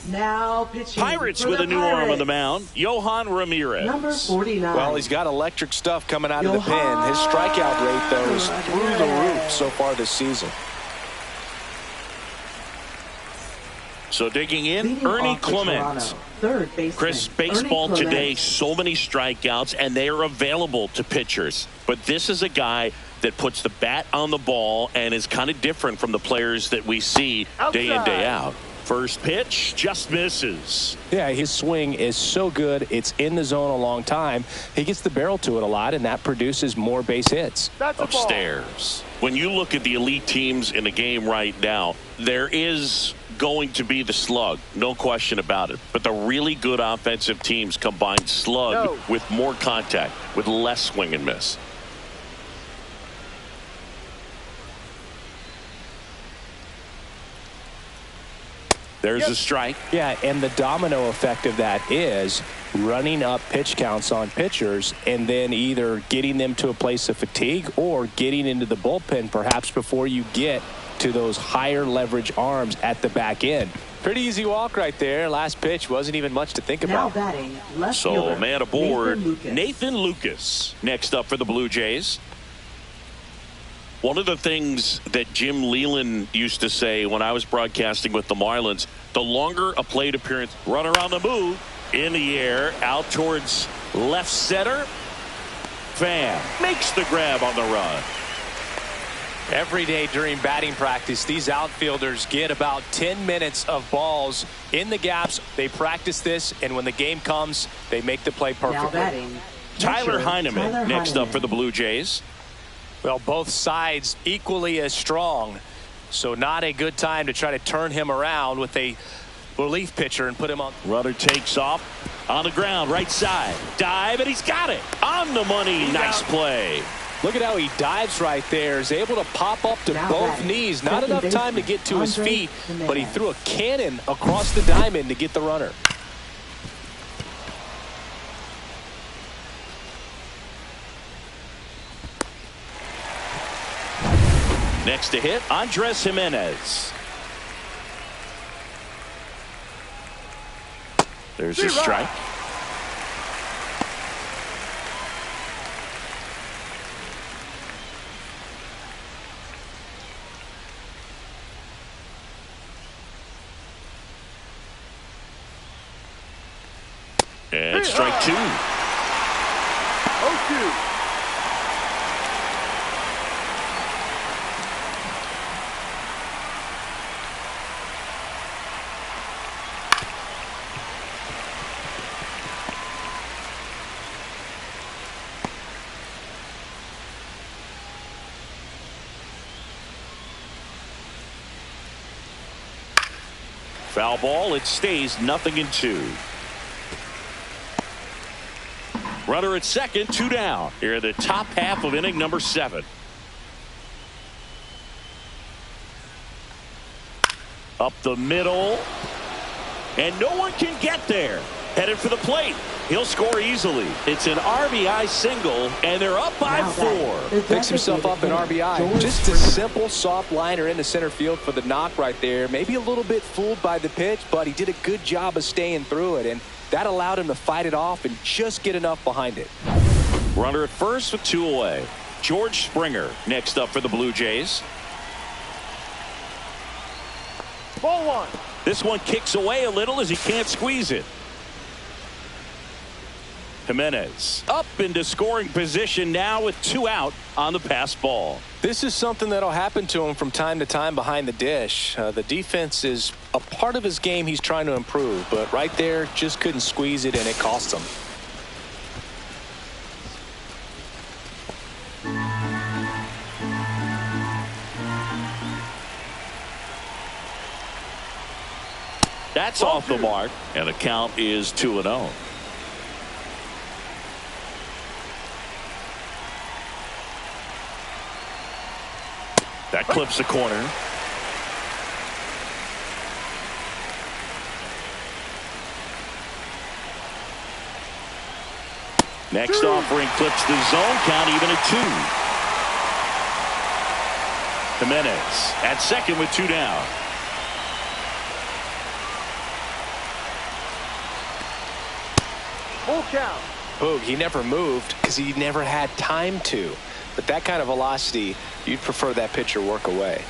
Now pitching. Pirates with a new arm on the mound. Yohan Ramirez. Number 49. Well, he's got electric stuff coming out of the pen. His strikeout rate, though, is through the roof so far this season. So digging in, Ernie Clement. Third baseman. Chris, baseball today, so many strikeouts, and they are available to pitchers. But this is a guy that puts the bat on the ball and is kind of different from the players that we see day in, day out. First pitch just misses. Yeah, his swing is so good. It's in the zone a long time. He gets the barrel to it a lot, and that produces more base hits. Upstairs. When you look at the elite teams in the game right now, there is going to be the slug, no question about it. But the really good offensive teams combine slug with more contact, with less swing and miss. There's a strike. Yeah, and the domino effect of that is running up pitch counts on pitchers and then either getting them to a place of fatigue or getting into the bullpen perhaps before you get to those higher leverage arms at the back end. Pretty easy walk right there. Last pitch wasn't even much to think about. Now batting, left so fielder, man aboard, Nathan Lucas. Next up for the Blue Jays. One of the things that Jim Leland used to say when I was broadcasting with the Marlins, the longer a plate appearance, runner on the move, in the air, out towards left center. Pham makes the grab on the run. Every day during batting practice, these outfielders get about 10 minutes of balls in the gaps. They practice this, and when the game comes, they make the play perfectly. Now batting, Tyler Heineman next up for the Blue Jays. Well, both sides equally as strong, so not a good time to try to turn him around with a relief pitcher and put him on. Runner takes off on the ground, right side. Dive, and he's got it. On the money. Nice play. Look at how he dives right there. Is able to pop up to both knees. Not enough time to get to his feet, but he threw a cannon across the diamond to get the runner. Next to hit, Andres Jimenez. There's a strike. And strike 2. 0-2. Foul ball. It stays 0-2. Runner at second, 2 down. Here in the top half of inning number 7. Up the middle. And no one can get there. Headed for the plate. He'll score easily. It's an RBI single, and they're up by 4. Picks himself up an RBI. Just a simple soft liner into center field for the knock right there. Maybe a little bit fooled by the pitch, but he did a good job of staying through it. And That allowed him to fight it off and just get enough behind it. Runner at first with 2 away. George Springer next up for the Blue Jays. Ball 1. This one kicks away a little as he can't squeeze it. Jimenez up into scoring position now with 2 out on the pass ball. This is something that'll happen to him from time to time behind the dish. The defense is a part of his game he's trying to improve, but right there just couldn't squeeze it and it cost him. That's off the mark, and the count is 2-0. That clips the corner. Next offering clips the zone count even at 2. Jimenez at second with 2 down. Full count. Boog, he never moved because he never had time to. But that kind of velocity, you'd prefer that pitcher work away.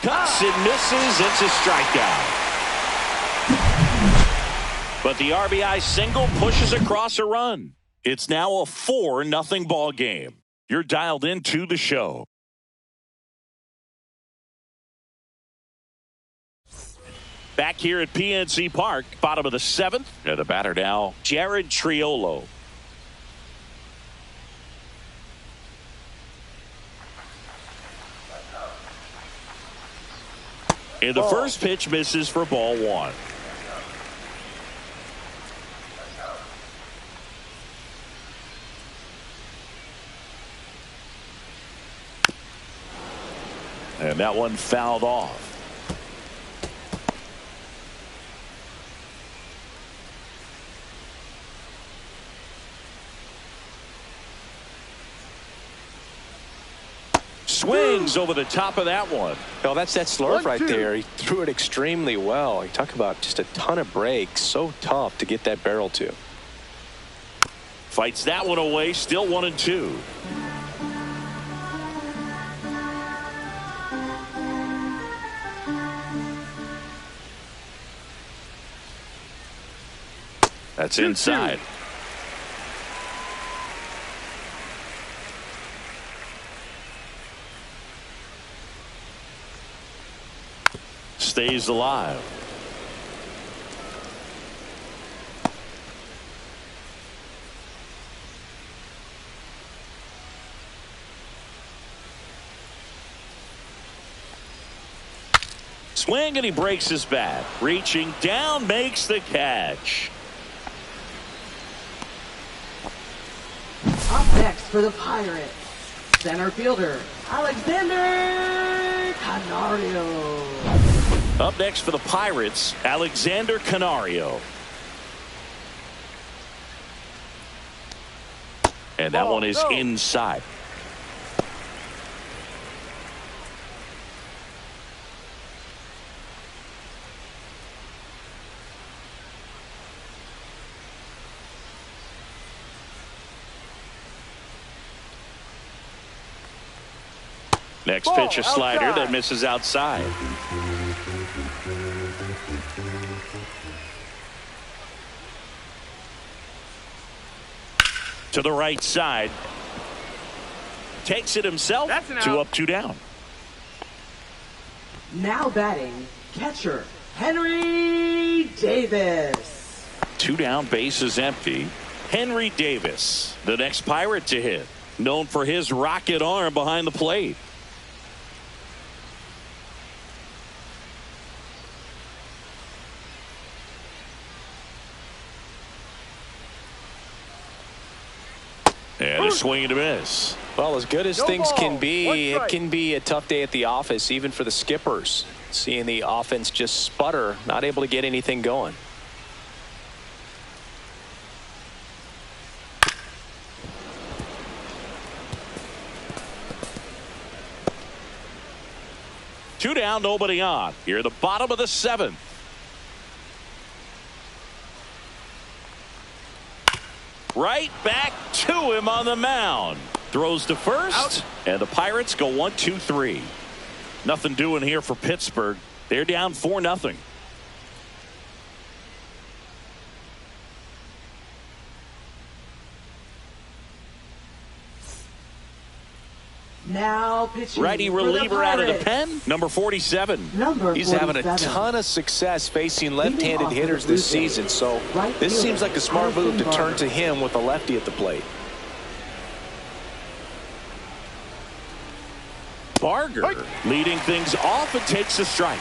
Cuts and misses. It's a strikeout. But the RBI single pushes across a run. It's now a 4-0 ball game. You're dialed into the show. Back here at PNC Park, bottom of the 7th. And the batter now, Jared Triolo. And the first pitch misses for ball 1. And that one fouled off. Swings over the top of that one. Well, that's that slurve right 1-2. there. He threw it extremely well. You talk about just a ton of breaks. So tough to get that barrel to. Fights that one away. Still 1-2. That's inside. Stays alive. Swing and he breaks his bat. Reaching down, makes the catch. Up next for the Pirates, center fielder, Alexander Canario. Up next for the Pirates, Alexander Canario. And that one is inside. Next pitch, a slider that misses outside. To the right side. Takes it himself. 2 up, 2 down. Now batting, catcher, Henry Davis. 2 down, bases empty. Henry Davis, the next Pirate to hit. Known for his rocket arm behind the plate. And a swing and a miss. Well, as good as No things ball. can be, 1 it strike. can be a tough day at the office, even for the skippers. Seeing the offense just sputter, not able to get anything going. Two down, nobody on. Here at the bottom of the seventh. Right back to him on the mound. Throws to first. Out. And the Pirates go 1-2-3. Nothing doing here for Pittsburgh. They're down 4-0. Now pitching righty reliever out of the pen, number 47. He's having a ton of success facing left-handed hitters this season, so this seems like a smart move to turn to him with a lefty at the plate. Barger leading things off and takes a strike.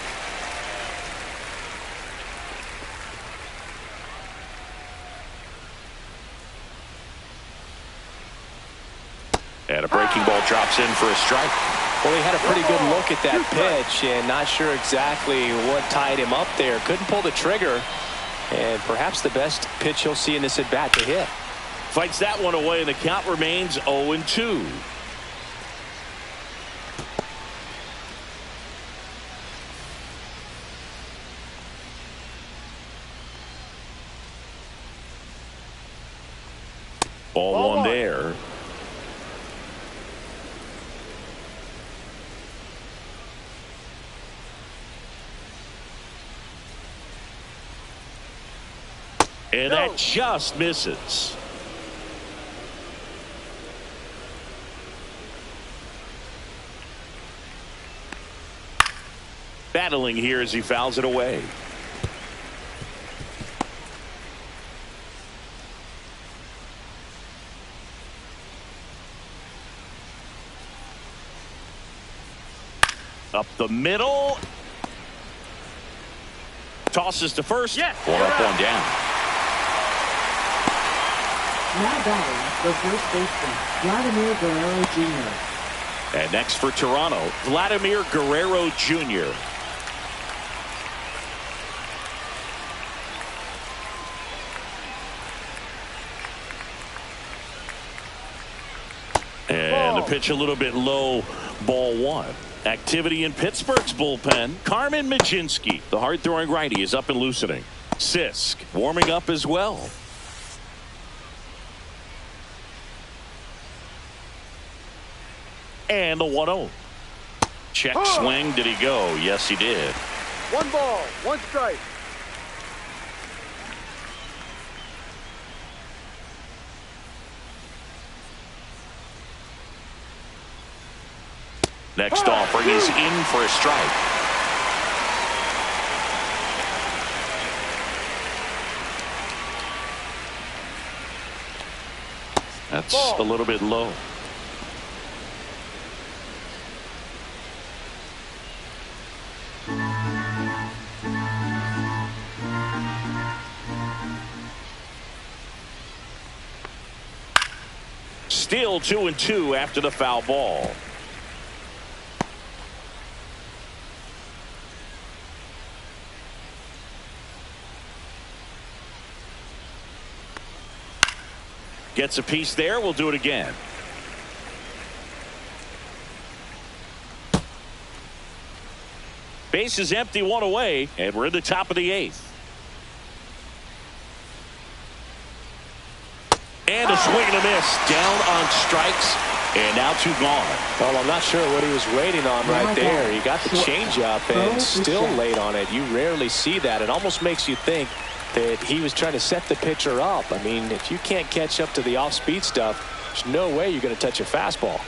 And a breaking ball drops in for a strike. Well, he had a pretty good look at that pitch and not sure exactly what tied him up there. Couldn't pull the trigger, and perhaps the best pitch he'll see in this at-bat to hit. Fights that one away, and the count remains 0-2. Ball one there. And that just misses. Battling here as he fouls it away. Up the middle. Tosses to first. Yes. One up, one down. Now batting, the first baseman, Vladimir Guerrero Jr. And next for Toronto, Vladimir Guerrero Jr. And the pitch a little bit low, ball one. Activity in Pittsburgh's bullpen. Carmen Mlodzinski, the hard-throwing righty, is up and loosening. Sisk warming up as well. And the 1-0. Check swing. Did he go? Yes, he did. 1 ball, 1 strike. Next offering is in for a strike. That's a little bit low. Still 2-2 after the foul ball. Gets a piece there. We'll do it again. Base is empty, one away, and we're in the top of the 8th. And a swing and a miss. Down on strikes, and now 2 gone. Well, I'm not sure what he was waiting on right there. He got the changeup and still late on it. You rarely see that. It almost makes you think that he was trying to set the pitcher up. I mean, if you can't catch up to the off-speed stuff, there's no way you're going to touch a fastball.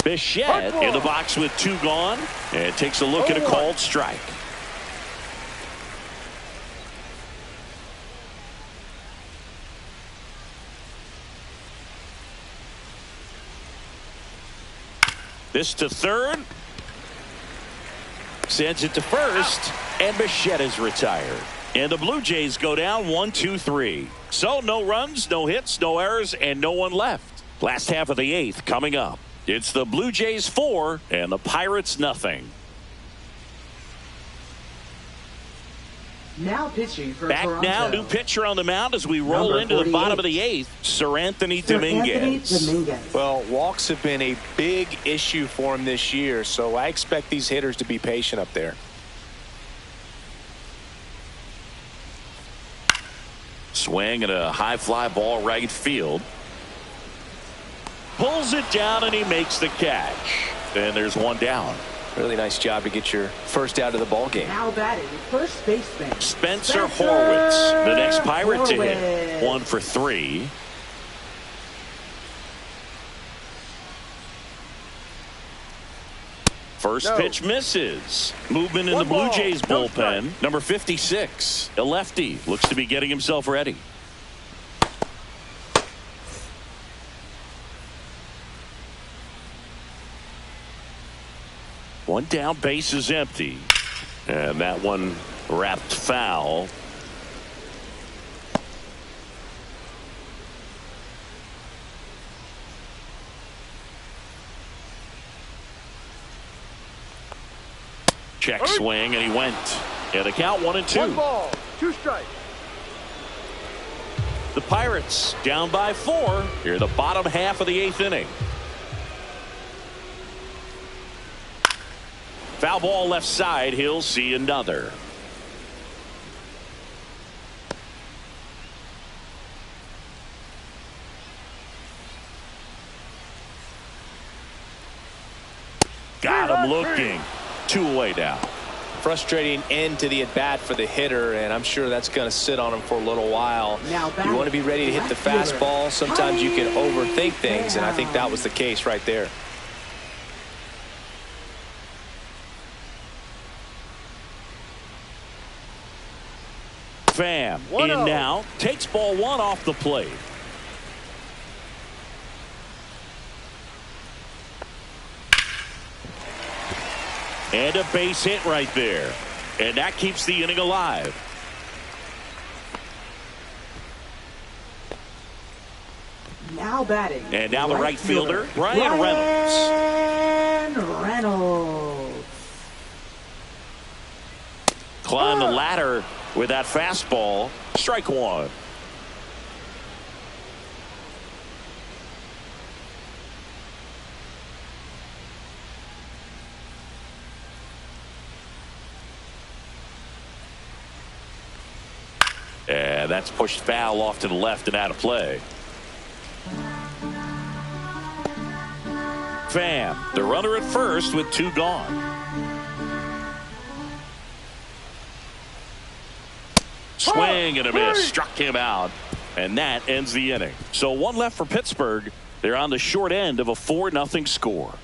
Bichette in the box with 2 gone, and takes a look at a called strike. This to third. Sends it to first, and Bichette is retired. And the Blue Jays go down 1-2-3. So no runs, no hits, no errors, and no one left. Last half of the 8th coming up. It's the Blue Jays 4 and the Pirates nothing. Now pitching for Back Toronto. now, new pitcher on the mound as we roll Number into the 48. bottom of the 8th. Sir Anthony Sir Dominguez. Anthony Dominguez. Well, walks have been a big issue for him this year, so I expect these hitters to be patient up there. Swing and a high fly ball right field. Pulls it down and he makes the catch. And there's one down. Really nice job to get your first out of the ball game. Now batting first baseman Spencer Horwitz, the next Pirate to hit. Horwitz. 1 for 3. First pitch misses. Movement in the Blue ball, Jays no bullpen. Number 56, a lefty, looks to be getting himself ready. One down, base is empty. And that one wrapped foul. Check swing, and he went. Yeah, the count 1-2. 1 ball, 2 strikes. The Pirates down by 4 here in the bottom half of the 8th inning. Foul ball left side. He'll see another. Got him looking. 2 away now. Frustrating end to the at-bat for the hitter, and I'm sure that's going to sit on him for a little while. Now You want to be ready to hit the fastball. Sometimes you can overthink things, and I think that was the case right there. Pham in 1-0. now. Takes ball 1 off the plate. And a base hit right there. And that keeps the inning alive. Now batting. And now the right fielder, Ryan Ryan Reynolds. Climb the ladder with that fastball. Strike 1. And that's pushed foul off to the left and out of play. Pham, the runner at first with 2 gone. Swing and a miss. Struck him out. And that ends the inning. So 1 left for Pittsburgh. They're on the short end of a 4-0 score.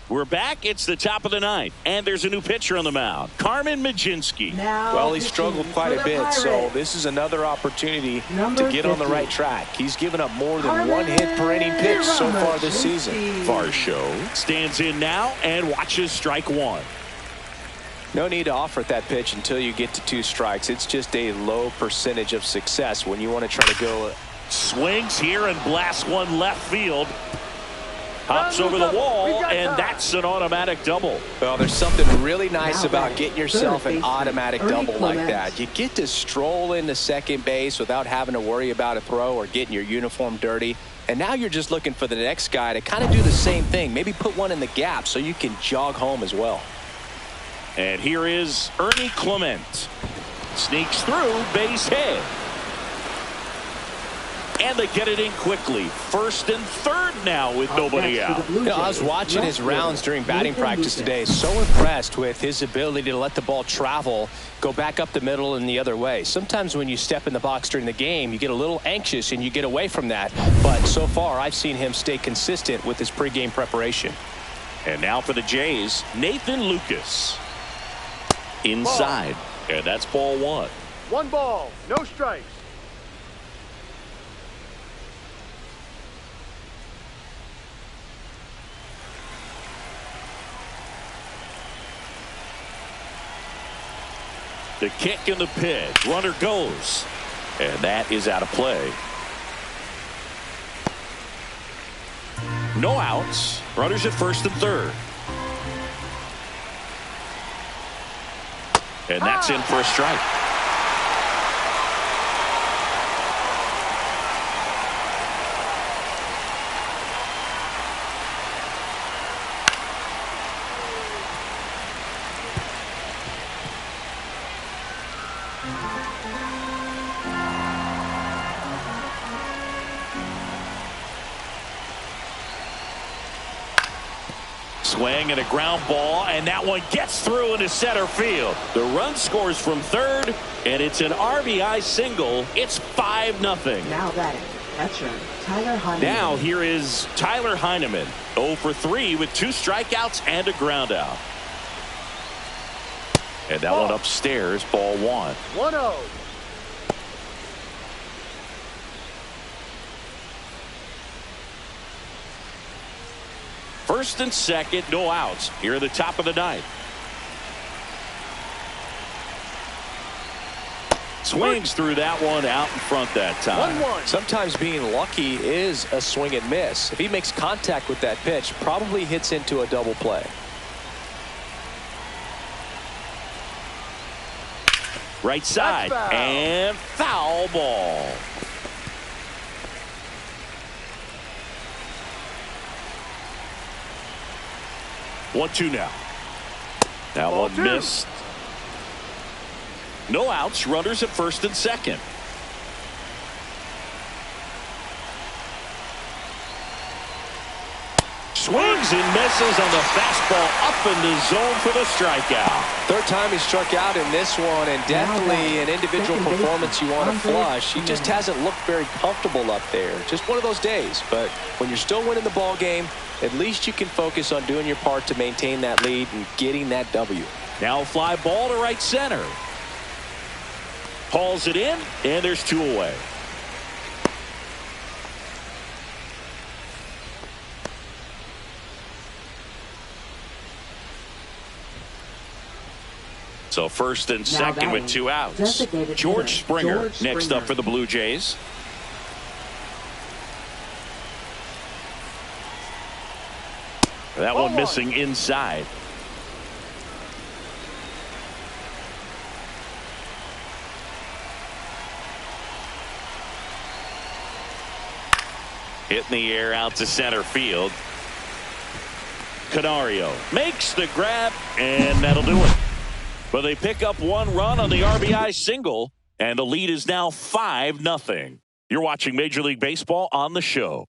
We're back. It's the top of the 9th. And there's a new pitcher on the mound. Carmen Mlodzinski. Now Well, he pitching struggled for quite a the bit, so Pirates. this is another opportunity Number to get on the 50. right track. He's given up more than Carmen 1 hit per inning pitch so far this season. Mlodzinski. Varsho stands in now and watches strike 1. No need to offer at that pitch until you get to 2 strikes. It's just a low percentage of success when you want to try to go. Swings here and blasts one left field. Hops over the wall, and that's an automatic double. Well, there's something really nice Now about batting, getting yourself third an baseman, automatic Ernie double like Clement. that. You get to stroll into second base without having to worry about a throw or getting your uniform dirty. And now you're just looking for the next guy to kind of do the same thing. Maybe put one in the gap so you can jog home as well. And here is Ernie Clement. Sneaks through, base hit. And they get it in quickly. First and third now with nobody out. I was watching his rounds during batting practice today. So impressed with his ability to let the ball travel, go back up the middle and the other way. Sometimes when you step in the box during the game, you get a little anxious and you get away from that. But so far, I've seen him stay consistent with his pregame preparation. And now for the Jays, Nathan Lucas. Inside. And that's ball 1. 1 ball, no strikes. The kick and the pitch. Runner goes. And that is out of play. No outs. Runners at first and third. And that's in for a strike. Swing and a ground ball, and that one gets through into center field. The run scores from third, and it's an RBI single. It's 5-0. Now batting, catcher Tyler Heineman. Now here is Tyler Heineman, 0 for 3 with 2 strikeouts and a ground out. And that one upstairs, ball 1. 1-0. First and second, no outs. Here at the top of the ninth. Swings through that one out in front that time. 1-1. Sometimes being lucky is a swing and miss. If he makes contact with that pitch, probably hits into a double play. Right side That's foul. and foul ball. One, two now. That Ball one two. missed. No outs. Runners at first and second. Swings and misses on the fastball up in the zone for the strikeout. Third time he struck out in this one, and definitely an individual performance you want to flush. He just hasn't looked very comfortable up there. Just one of those days. But when you're still winning the ball game, at least you can focus on doing your part to maintain that lead and getting that W. Now a fly ball to right center. Hauls it in, and there's 2 away. So first and second with 2 outs. Designated George hitter, Springer George next Springer. up for the Blue Jays. That one missing inside. Hit in the air out to center field. Canario makes the grab, and that'll do it. But they pick up 1 run on the RBI single, and the lead is now 5-0. You're watching Major League Baseball on the show.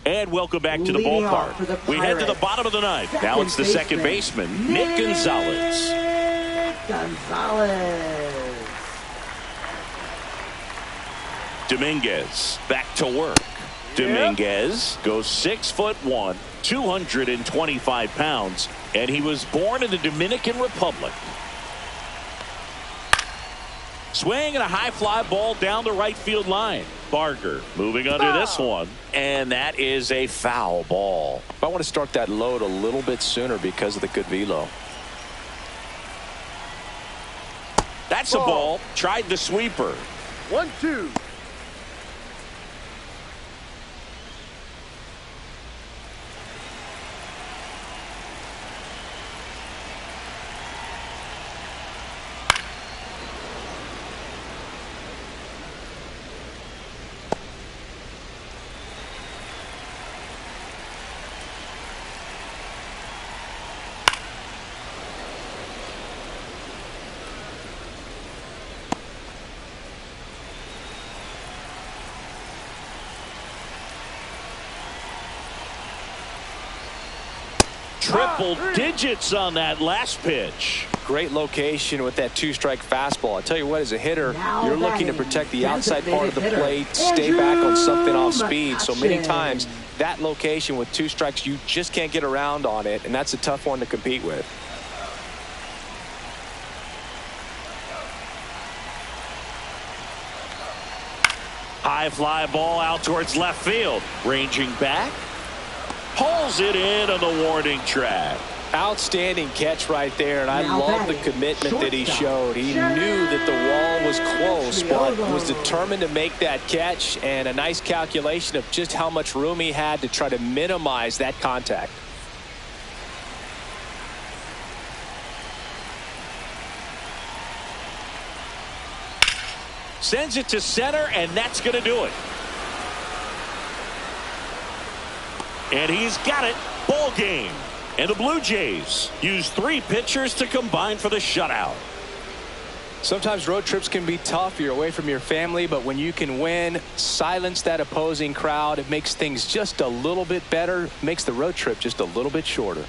And welcome back to the Leading off ballpark. for the We head to the Pirates. bottom of the ninth. Now it's the second baseman, Nick Gonzalez. Gonzalez. Dominguez back to work. Dominguez goes 6'1", 225 pounds, and he was born in the Dominican Republic. Swing and a high fly ball down the right field line. Barger moving under this one, and that is a foul ball. I want to start that load a little bit sooner because of the good velo. That's a ball. Tried the sweeper. 1-2. Triple digits on that last pitch. Great location with that 2-strike fastball. I tell you what, as a hitter, Now you're looking to batting, protect the outside part of the designated plate, hitter, stay back on something Andrew off speed. So many McCutchen. times, that location with 2 strikes, you just can't get around on it, and that's a tough one to compete with. High fly ball out towards left field. Ranging back. Pulls it in on the warning track. Outstanding catch right there, and I Now love the batting, commitment that he shortstop. showed. He knew that the wall was close, but was determined to make that catch, and a nice calculation of just how much room he had to try to minimize that contact. Sends it to center, and that's going to do it. And he's got it. Ball game. And the Blue Jays use 3 pitchers to combine for the shutout. Sometimes road trips can be tough. You're away from your family, but when you can win, silence that opposing crowd, it makes things just a little bit better, makes the road trip just a little bit shorter.